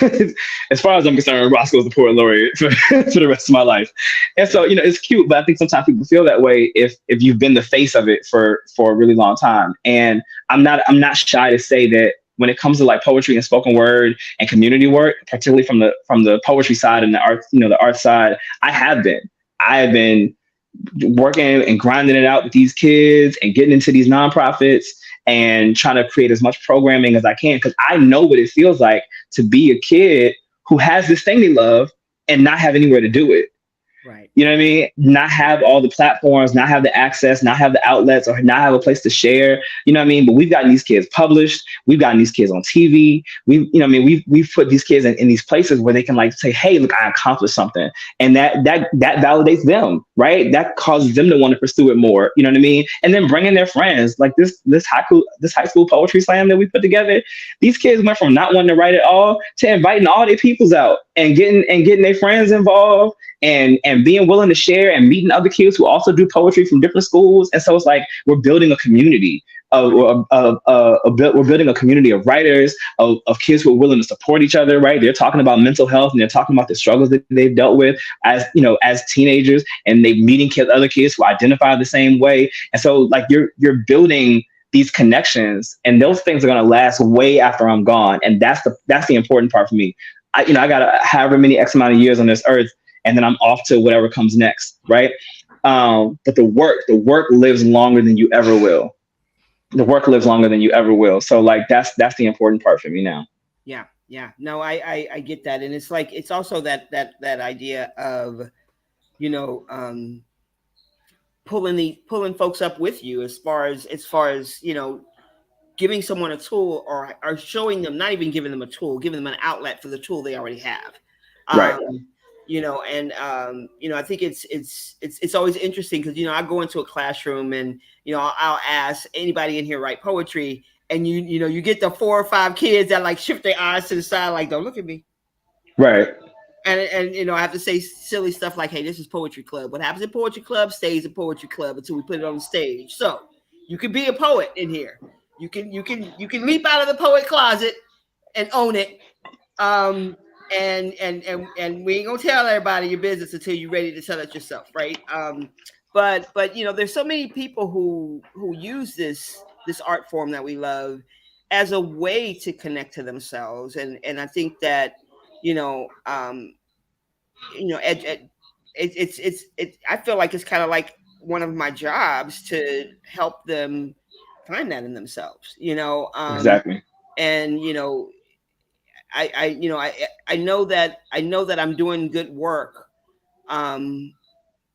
as far as I'm concerned, Roscoe is the poet laureate for the rest of my life. And so, it's cute, but I think sometimes people feel that way if you've been the face of it for a really long time. And I'm not shy to say that when it comes to like poetry and spoken word and community work, particularly from the poetry side and the art, the art side, I have been working and grinding it out with these kids and getting into these nonprofits and trying to create as much programming as I can, because I know what it feels like to be a kid who has this thing they love and not have anywhere to do it. Right. You know what I mean? Not have all the platforms, not have the access, not have the outlets, or not have a place to share. You know what I mean? But we've gotten these kids published. We've gotten these kids on TV. We've put these kids in these places where they can like say, hey, look, I accomplished something. And that validates them, right? That causes them to want to pursue it more. You know what I mean? And then bringing their friends, like this high school poetry slam that we put together. These kids went from not wanting to write at all to inviting all their peoples out and getting their friends involved. And being willing to share and meeting other kids who also do poetry from different schools. And so it's like we're building a community we're building a community of writers, of kids who are willing to support each other. Right, they're talking about mental health and they're talking about the struggles that they've dealt with as as teenagers, and they meeting other kids who identify the same way. And so like you're building these connections, and those things are going to last way after I'm gone. And that's the important part for me. I got however many X amount of years on this earth, and then I'm off to whatever comes next, right? But the work lives longer than you ever will. The work lives longer than you ever will. So like that's the important part for me now. Yeah, yeah. No, I get that, and it's like it's also that idea of you know um, pulling folks up with you as far as giving someone a tool or showing them, not even giving them a tool, giving them an outlet for the tool they already have. Right. Um, I think it's always interesting because I go into a classroom and I'll ask anybody in here write poetry, and you get the 4 or 5 kids that like shift their eyes to the side like don't look at me. Right. And I have to say silly stuff like, hey, this is poetry club. What happens in poetry club stays in poetry club until we put it on the stage. So you can be a poet in here. You can leap out of the poet closet and own it. And we ain't gonna tell everybody your business until you're ready to tell it yourself, right? But there's so many people who use this art form that we love as a way to connect to themselves, and I think that you know I feel like it's kind of like one of my jobs to help them find that in themselves, Exactly. and I know that I'm doing good work um,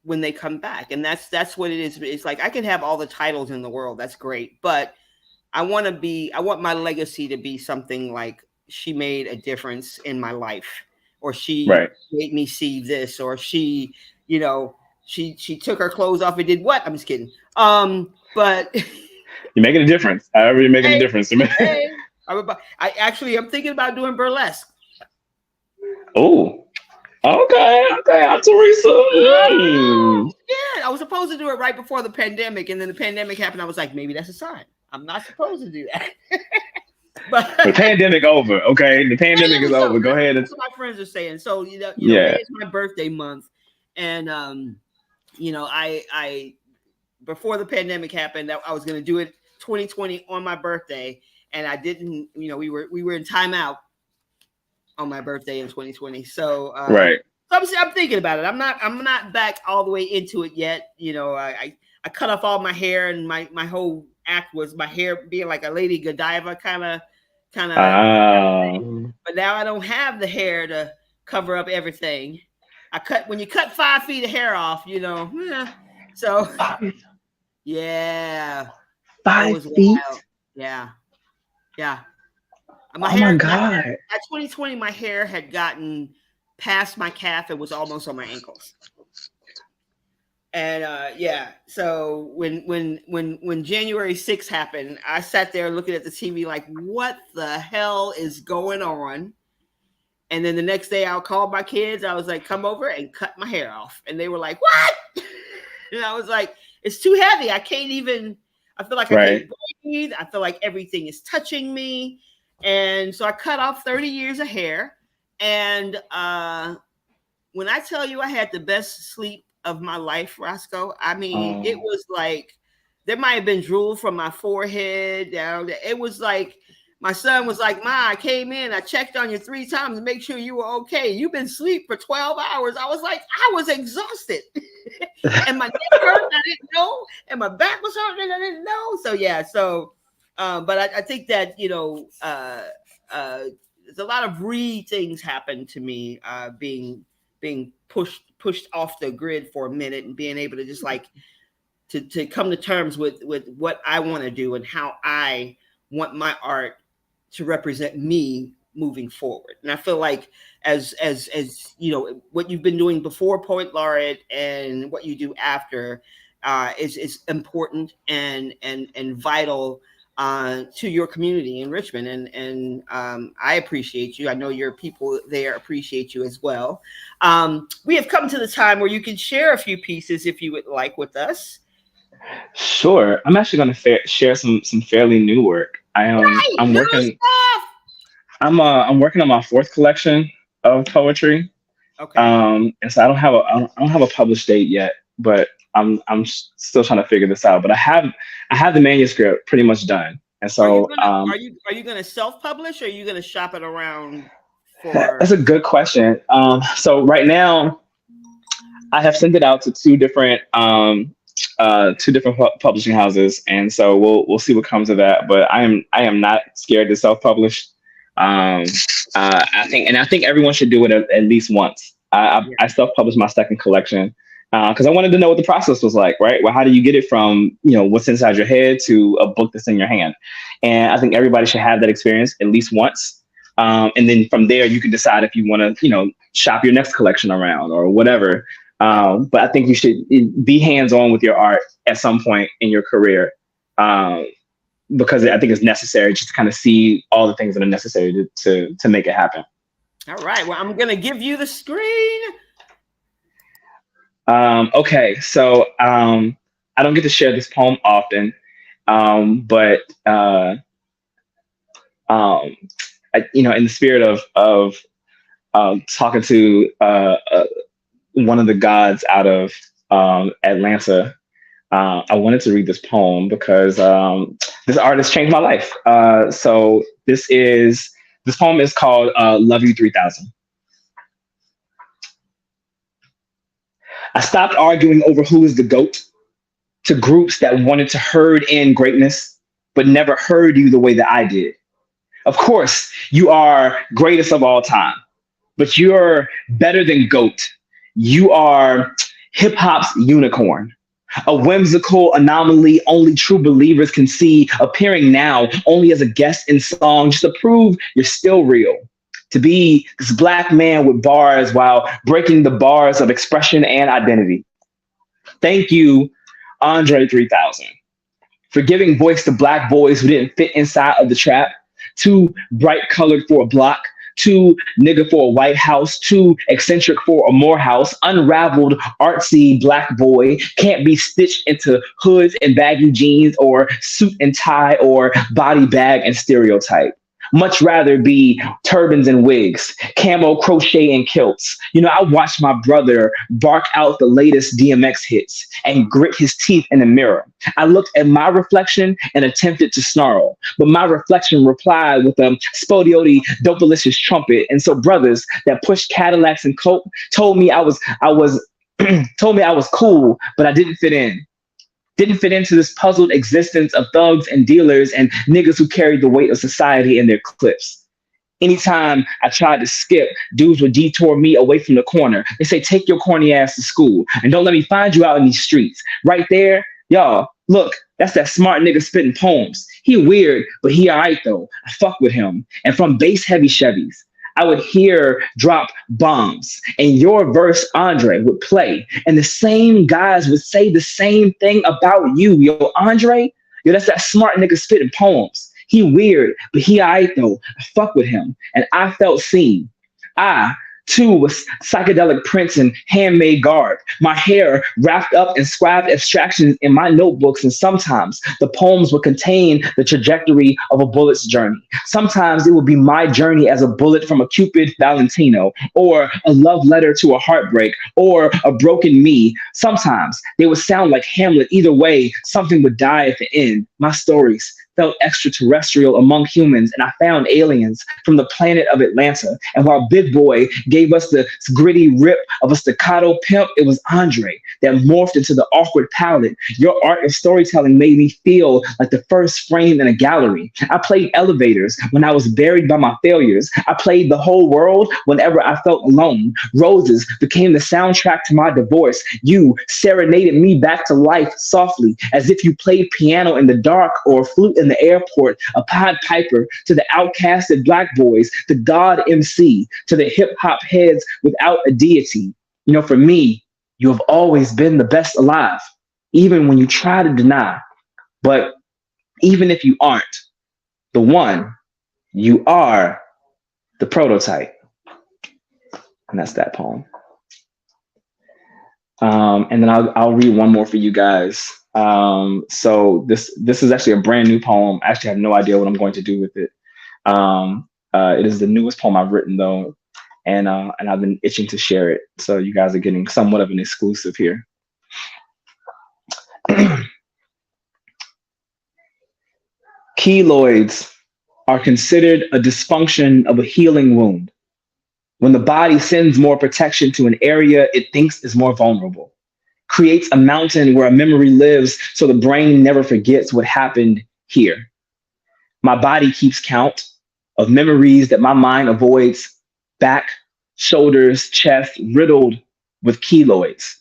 when they come back, and that's what it is. It's like I can have all the titles in the world, that's great, but I want my legacy to be something like she made a difference in my life, or she Right. made me see this, or you know, she took her clothes off and did what? I'm just kidding. But You're making a difference. However, you're making a hey, difference to me. hey, I'm thinking about doing burlesque. Oh, okay, okay. I'm Teresa. Oh, Mm. yeah, I was supposed to do it right before the pandemic, and then the pandemic happened. I was like, maybe that's a sign. I'm not supposed to do that. The But pandemic over. Okay, the pandemic is pandemic's over. over. Go ahead and That's what my friends are saying. So May yeah. is my birthday month, and I before the pandemic happened, I was going to do it 2020 on my birthday, and I didn't. We were in timeout on my birthday in 2020. Right. So I'm thinking about it. I'm not back all the way into it yet. I cut off all my hair, and my whole act was my hair being like a Lady Godiva kind of. Um. But now I don't have the hair to cover up everything. When you cut 5 feet of hair off, So five, yeah, it five was wild. feet. Yeah, yeah. My Oh my hair, god. at 2020, my hair had gotten past my calf and was almost on my ankles. And yeah, so when January 6th happened, I sat there looking at the TV like, what the hell is going on? And then the next day I'll call my kids. I was like, come over and cut my hair off. And they were like, what? And I was like, it's too heavy. I feel like I Right. can't breathe. I feel like everything is touching me. And so I cut off 30 years of hair. And when I tell you I had the best sleep of my life, Roscoe, I mean, it Oh. was like there might have been drool from my forehead down. It was like my son was like, Ma, I came in, I checked on you 3 times to make sure you were okay. You've been asleep for 12 hours. I was like, I was exhausted. And my neck hurt, I didn't know, and my back was hurting, I didn't know. So yeah, but I think that there's a lot of things happened to me, being pushed off the grid for a minute and being able to just like to come to terms with what I want to do and how I want my art to represent me moving forward. And I feel like as what you've been doing before Poet Laureate and what you do after is important and vital to your community in Richmond. And I appreciate you. I know your people there appreciate you as well. We have come to the time where you can share a few pieces if you would like with us. Sure. I'm actually going to share some fairly new work. Right, I'm new working stuff. I'm working on my fourth collection of poetry. Okay. And so I don't have a published date yet, but still trying to figure this out. But I have the manuscript pretty much done. And Are you so gonna are you gonna self publish or are you gonna shop it around for? that's a good question. So right now I have sent it out to two different publishing houses, and so we'll see what comes of that. But I am not scared to self publish. Um, I think everyone should do it at least once. Yeah. I self published my second collection because I wanted to know what the process was like. Right? Well, how do you get it from what's inside your head to a book that's in your hand? And I think everybody should have that experience at least once. And then from there, you can decide if you want to, shop your next collection around or whatever. Yeah. But I think you should be hands on with your art at some point in your career, um, because I think it's necessary just to kind of see all the things that are necessary to make it happen. All right. Well, I'm gonna give you the screen. Okay, so I don't get to share this poem often, but um, in the spirit of talking to one of the gods out of Atlanta, I wanted to read this poem because this artist changed my life. So this poem is called "Love You 3000." I stopped arguing over who is the goat to groups that wanted to herd in greatness, but never heard you the way that I did. Of course, you are greatest of all time, but you're better than GOAT. You are hip hop's unicorn, a whimsical anomaly only true believers can see, appearing now only as a guest in song, just to prove you're still real. To be this black man with bars while breaking the bars of expression and identity. Thank you, Andre 3000, for giving voice to black boys who didn't fit inside of the trap, too bright colored for a block, too nigga for a White House, too eccentric for a Morehouse, unraveled artsy black boy, can't be stitched into hoods and baggy jeans or suit and tie or body bag and stereotype. Much rather be turbans and wigs, camo crochet and kilts. I watched my brother bark out the latest DMX hits and grit his teeth in the mirror. I looked at my reflection and attempted to snarl, but my reflection replied with a spodioti dopalicious trumpet. And so brothers that pushed Cadillacs and coke told me I was told me I was cool, but I didn't fit in. Didn't fit into this puzzled existence of thugs and dealers and niggas who carried the weight of society in their clips. Anytime I tried to skip, dudes would detour me away from the corner. They say, take your corny ass to school and don't let me find you out in these streets. Right there, y'all, look, that's that smart nigga spitting poems. He weird, but he all right though. I fuck with him. And from bass heavy Chevys, I would hear drop bombs and your verse, Andre, would play. And the same guys would say the same thing about you. Yo, Andre, yo, that's that smart nigga spitting poems. He weird, but he all right though. I fuck with him. And I felt seen. I too was psychedelic prints and handmade garb. My hair wrapped up in scribed abstractions in my notebooks, and sometimes the poems would contain the trajectory of a bullet's journey. Sometimes it would be my journey as a bullet from a Cupid Valentino, or a love letter to a heartbreak, or a broken me. Sometimes they would sound like Hamlet. Either way, something would die at the end. My stories felt extraterrestrial among humans, and I found aliens from the planet of Atlanta. And while Big Boy gave us the gritty rip of a staccato pimp, it was Andre that morphed into the awkward palette. Your art of storytelling made me feel like the first frame in a gallery. I played elevators when I was buried by my failures. I played the whole world whenever I felt alone. Roses became the soundtrack to my divorce. You serenaded me back to life softly, as if you played piano in the dark or flute in the airport, a Pied Piper to the outcasted black boys, the God MC, to the hip hop heads without a deity. For me, you have always been the best alive, even when you try to deny. But even if you aren't the one, you are the prototype. And that's that poem. And then I'll read one more for you guys. So this is actually a brand new poem. I actually have no idea what I'm going to do with it. It is the newest poem I've written though, and I've been itching to share it. So you guys are getting somewhat of an exclusive here. Keloids are considered a dysfunction of a healing wound. When the body sends more protection to an area it thinks is more vulnerable, creates a mountain where a memory lives so the brain never forgets what happened here. My body keeps count of memories that my mind avoids, back, shoulders, chest, riddled with keloids.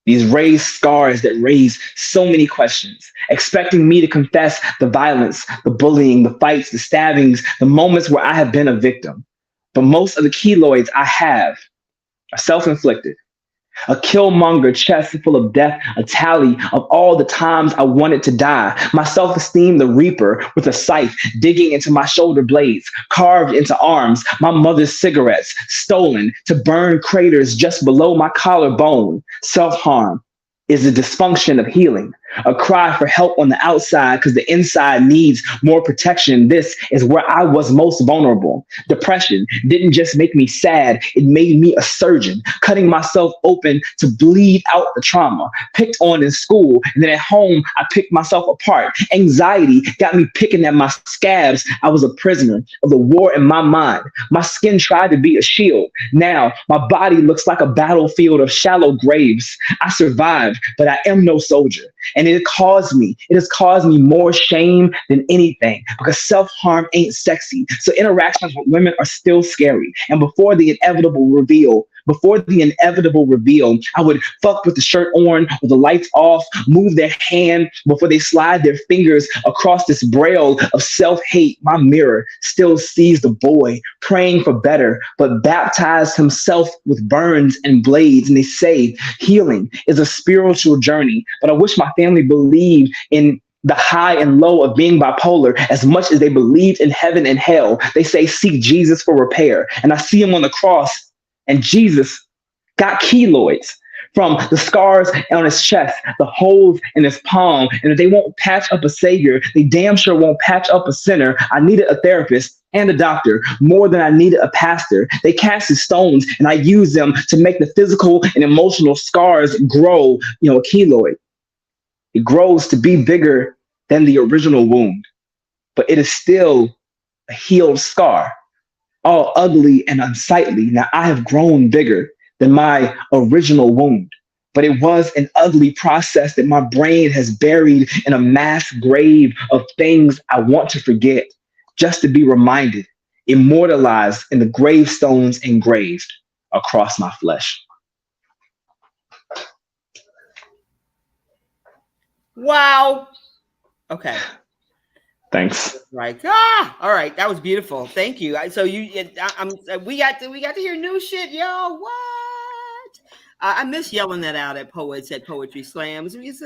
These raised scars that raise so many questions, expecting me to confess the violence, the bullying, the fights, the stabbings, the moments where I have been a victim. But most of the keloids I have are self inflicted. A killmonger chest full of death, a tally of all the times I wanted to die. My self esteem, the reaper, with a scythe digging into my shoulder blades, carved into arms. My mother's cigarettes, stolen to burn craters just below my collarbone. Self harm is a dysfunction of healing, a cry for help on the outside because the inside needs more protection. This is where I was most vulnerable. Depression didn't just make me sad, it made me a surgeon, cutting myself open to bleed out the trauma. Picked on in school, and then at home, I picked myself apart. Anxiety got me picking at my scabs. I was a prisoner of the war in my mind. My skin tried to be a shield. Now, my body looks like a battlefield of shallow graves. I survived, but I am no soldier. And it has caused me more shame than anything because self-harm ain't sexy. So interactions with women are still scary. And before the inevitable reveal, I would fuck with the shirt on, with the lights off, move their hand before they slide their fingers across this braille of self-hate. My mirror still sees the boy praying for better, but baptized himself with burns and blades. And they say healing is a spiritual journey, but I wish my family believed in the high and low of being bipolar as much as they believed in heaven and hell. They say seek Jesus for repair. And I see him on the cross, and Jesus got keloids from the scars on his chest, the holes in his palm. And if they won't patch up a savior, they damn sure won't patch up a sinner. I needed a therapist and a doctor more than I needed a pastor. They casted stones and I used them to make the physical and emotional scars grow. A keloid, it grows to be bigger than the original wound, but it is still a healed scar, all ugly and unsightly. Now I have grown bigger than my original wound, but it was an ugly process that my brain has buried in a mass grave of things I want to forget, just to be reminded, immortalized in the gravestones engraved across my flesh. Wow. Okay. Thanks. Right. All right. That was beautiful. Thank you. We got to hear new shit, yo. What? I miss yelling that out at poets at poetry slams. It's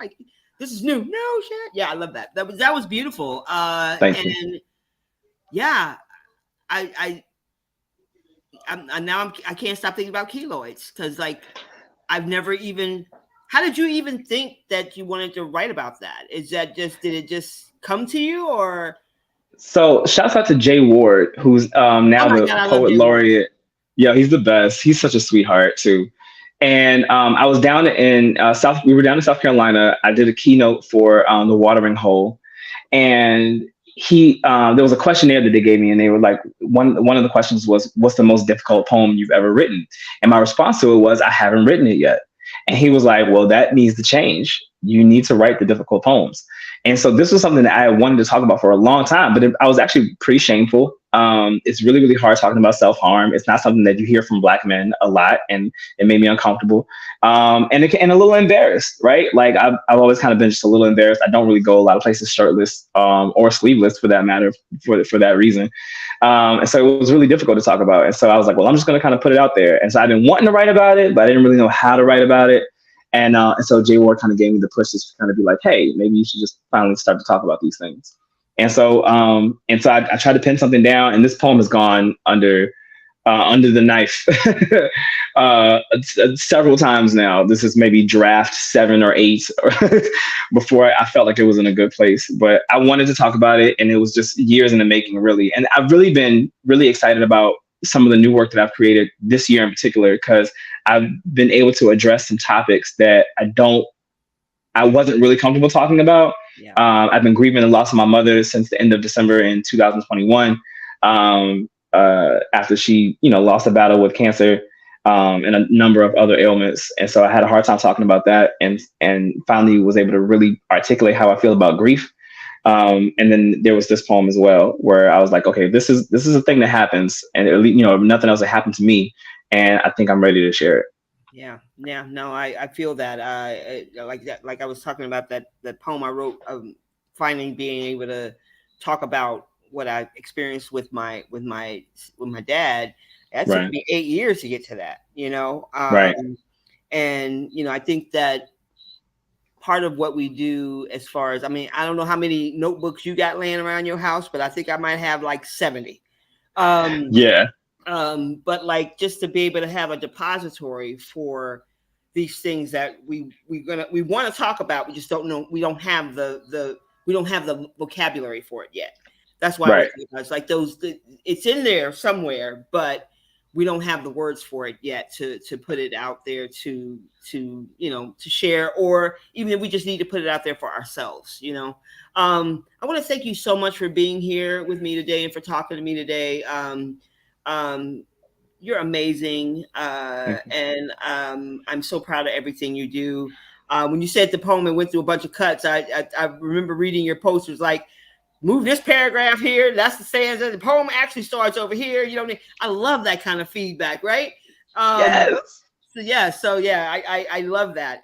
like this is new shit. Yeah, I love that. That was beautiful. Thank you. Yeah, I can't stop thinking about keloids because like I've never even. How did you even think that you wanted to write about that? Did it just come to you or? So shouts out to Jay Ward, who's Oh now my the God, I love poet Jay Ward. laureate. Yeah, he's the best. He's such a sweetheart too. And I was down in South. We were down in South Carolina. I did a keynote for the Watering Hole, and there was a questionnaire that they gave me, and they were like, one of the questions was, "What's the most difficult poem you've ever written?" And my response to it was, "I haven't written it yet." And he was like, "Well, that needs to change. You need to write the difficult poems." And so this was something that I wanted to talk about for a long time, but I was actually pretty shameful. It's really, really hard talking about self-harm. It's not something that you hear from Black men a lot, and it made me uncomfortable and a little embarrassed, right? Like I've always kind of been just a little embarrassed. I don't really go a lot of places shirtless or sleeveless for that matter, for that reason. And so it was really difficult to talk about. And so I was like, well, I'm just going to kind of put it out there. And so I've been wanting to write about it, but I didn't really know how to write about it. And so Jay Ward kind of gave me the push to kind of be like, hey, maybe you should just finally start to talk about these things. And so I tried to pin something down, and this poem has gone under under the knife several times now. This is maybe draft 7 or 8 before I felt like it was in a good place. But I wanted to talk about it, and it was just years in the making, really. And I've really been really excited about some of the new work that I've created this year in particular, because I've been able to address some topics that I wasn't really comfortable talking about. Yeah. I've been grieving the loss of my mother since the end of December in 2021, after she, lost a battle with cancer, and a number of other ailments. And so I had a hard time talking about that, and finally was able to really articulate how I feel about grief. And then there was this poem as well, where I was like, okay, this is a thing that happens, and at least, nothing else that happened to me, and I think I'm ready to share it. Yeah, no, I feel that, like that, like I was talking about that poem I wrote, finally being able to talk about what I experienced with my dad. That took Right. me 8 years to get to that, Right. and I think that part of what we do, as far as, I mean, I don't know how many notebooks you got laying around your house, but I think I might have like 70. Yeah. But like, just to be able to have a depository for these things that we want to talk about, we just don't know, we don't have the vocabulary for it yet. That's why Right. it's like it's in there somewhere, but we don't have the words for it yet to put it out there to share, or even if we just need to put it out there for ourselves. I want to thank you so much for being here with me today and for talking to me today. You're amazing, and I'm so proud of everything you do. When you said the poem and went through a bunch of cuts, I remember reading your posters like, move this paragraph here, that's the stanza, the poem actually starts over here. I love that kind of feedback, right? Yes. I love that.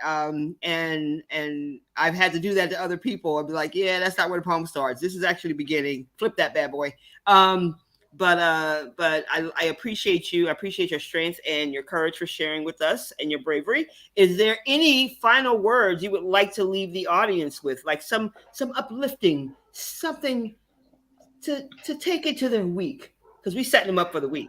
And I've had to do that to other people. I'd be like, yeah, that's not where the poem starts. This is actually the beginning. Flip that bad boy. But I appreciate you. I appreciate your strength and your courage for sharing with us, and your bravery. Is there any final words you would like to leave the audience with, like some uplifting, something to take into their week? Because we setting them up for the week.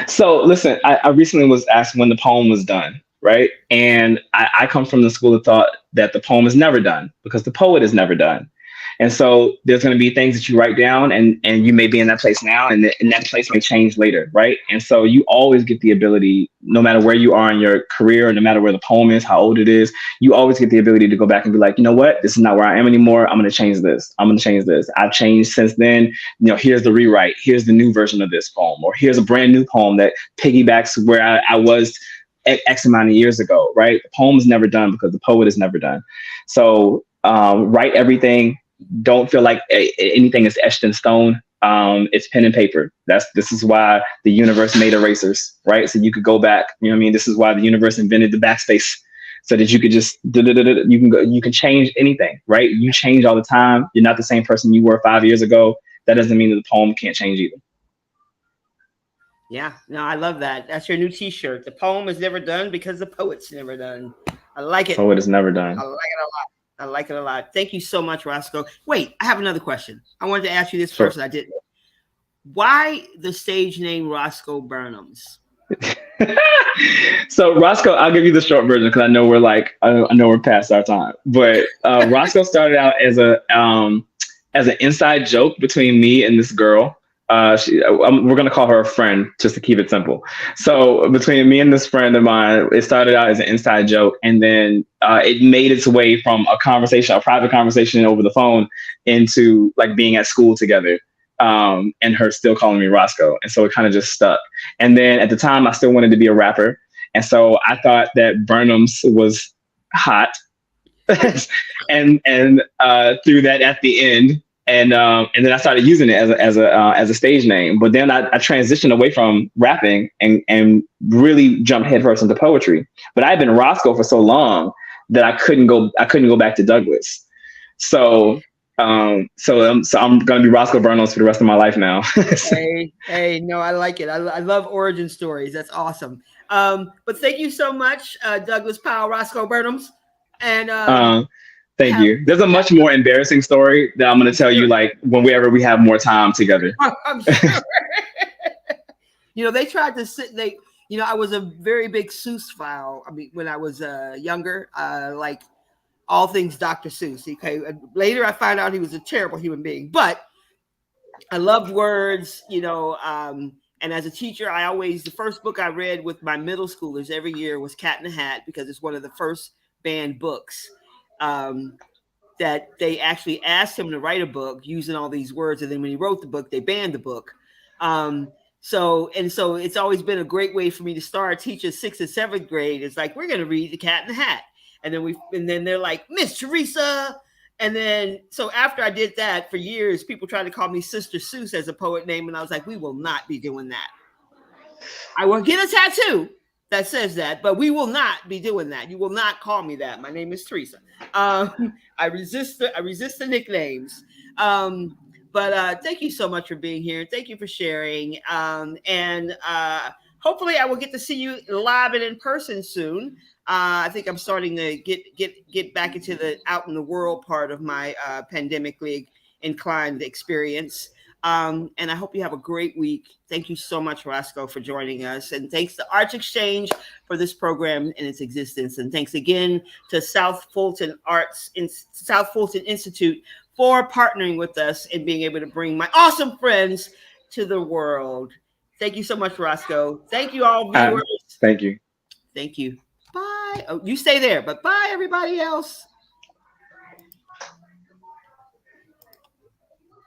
So listen, I recently was asked when the poem was done, right? And I come from the school of thought that the poem is never done because the poet is never done. And so there's going to be things that you write down, and you may be in that place now, and that place may change later, right? And so you always get the ability, no matter where you are in your career, no matter where the poem is, how old it is, you always get the ability to go back and be like, you know what, this is not where I am anymore. I'm going to change this. I'm going to change this. I've changed since then. Here's the rewrite. Here's the new version of this poem, or here's a brand new poem that piggybacks where I was X amount of years ago, right? The poem is never done because the poet is never done. So write everything. Don't feel like anything is etched in stone. It's pen and paper. This is why the universe made erasers, right? So you could go back. You know what I mean? This is why the universe invented the backspace, so that you could just you can change anything, right? You change all the time. You're not the same person you were 5 years ago. That doesn't mean that the poem can't change either. Yeah, no, I love that. That's your new T-shirt. The poem is never done because the poet's never done. I like it. Poet is never done. I like it a lot. I like it a lot. Thank you so much, Roscoe. Wait, I have another question. I wanted to ask you this first, and I didn't. Why the stage name Roscoe Burnems? So Roscoe, I'll give you the short version because I know we're past our time. But Roscoe started out as an inside joke between me and this girl. We're gonna call her a friend just to keep it simple. So between me and this friend of mine, it started out as an inside joke, and then it made its way from a private conversation over the phone, into like being at school together, and her still calling me Roscoe, and so it kind of just stuck. And then at the time, I still wanted to be a rapper, and so I thought that Burnems was hot, and threw that at the end. And then I started using it as a stage name. But then I transitioned away from rapping and really jumped headfirst into poetry. But I had been Roscoe for so long that I couldn't go back to Douglas. So I'm gonna be Roscoe Burnems for the rest of my life now. Hey, no, I like it. I love origin stories. That's awesome. But thank you so much, Douglas Powell, Roscoe Burnems, and. Thank you. There's a much more embarrassing story that I'm going to tell you, like, whenever we have more time together. I'm sure. They tried to sit. I was a very big Seuss file. I mean, when I was younger, like all things Dr. Seuss. Okay, later I found out he was a terrible human being, but I loved words. And as a teacher, the first book I read with my middle schoolers every year was Cat in the Hat because it's one of the first banned books. Um, that they actually asked him to write a book using all these words, and then when he wrote the book, they banned the book. So it's always been a great way for me to start teaching sixth and seventh grade. It's like, we're going to read the Cat in the Hat, and then they're like, Miss Teresa. And then so after I did that for years, people tried to call me Sister Seuss as a poet name, and I was like, we will not be doing that. I will get a tattoo that says that, but we will not be doing that. You will not call me that. My name is Teresa. I resist the nicknames. But thank you so much for being here. Thank you for sharing. And hopefully, I will get to see you live and in person soon. I think I'm starting to get back into the out in the world part of my pandemically inclined experience. And I hope you have a great week. Thank you so much, Roscoe, for joining us. And thanks to Arts Exchange for this program and its existence. And thanks again to South Fulton Institute for partnering with us and being able to bring my awesome friends to the world. Thank you so much, Roscoe. Thank you, all viewers. Thank you. Thank you. Bye. Oh, you stay there, but bye, everybody else.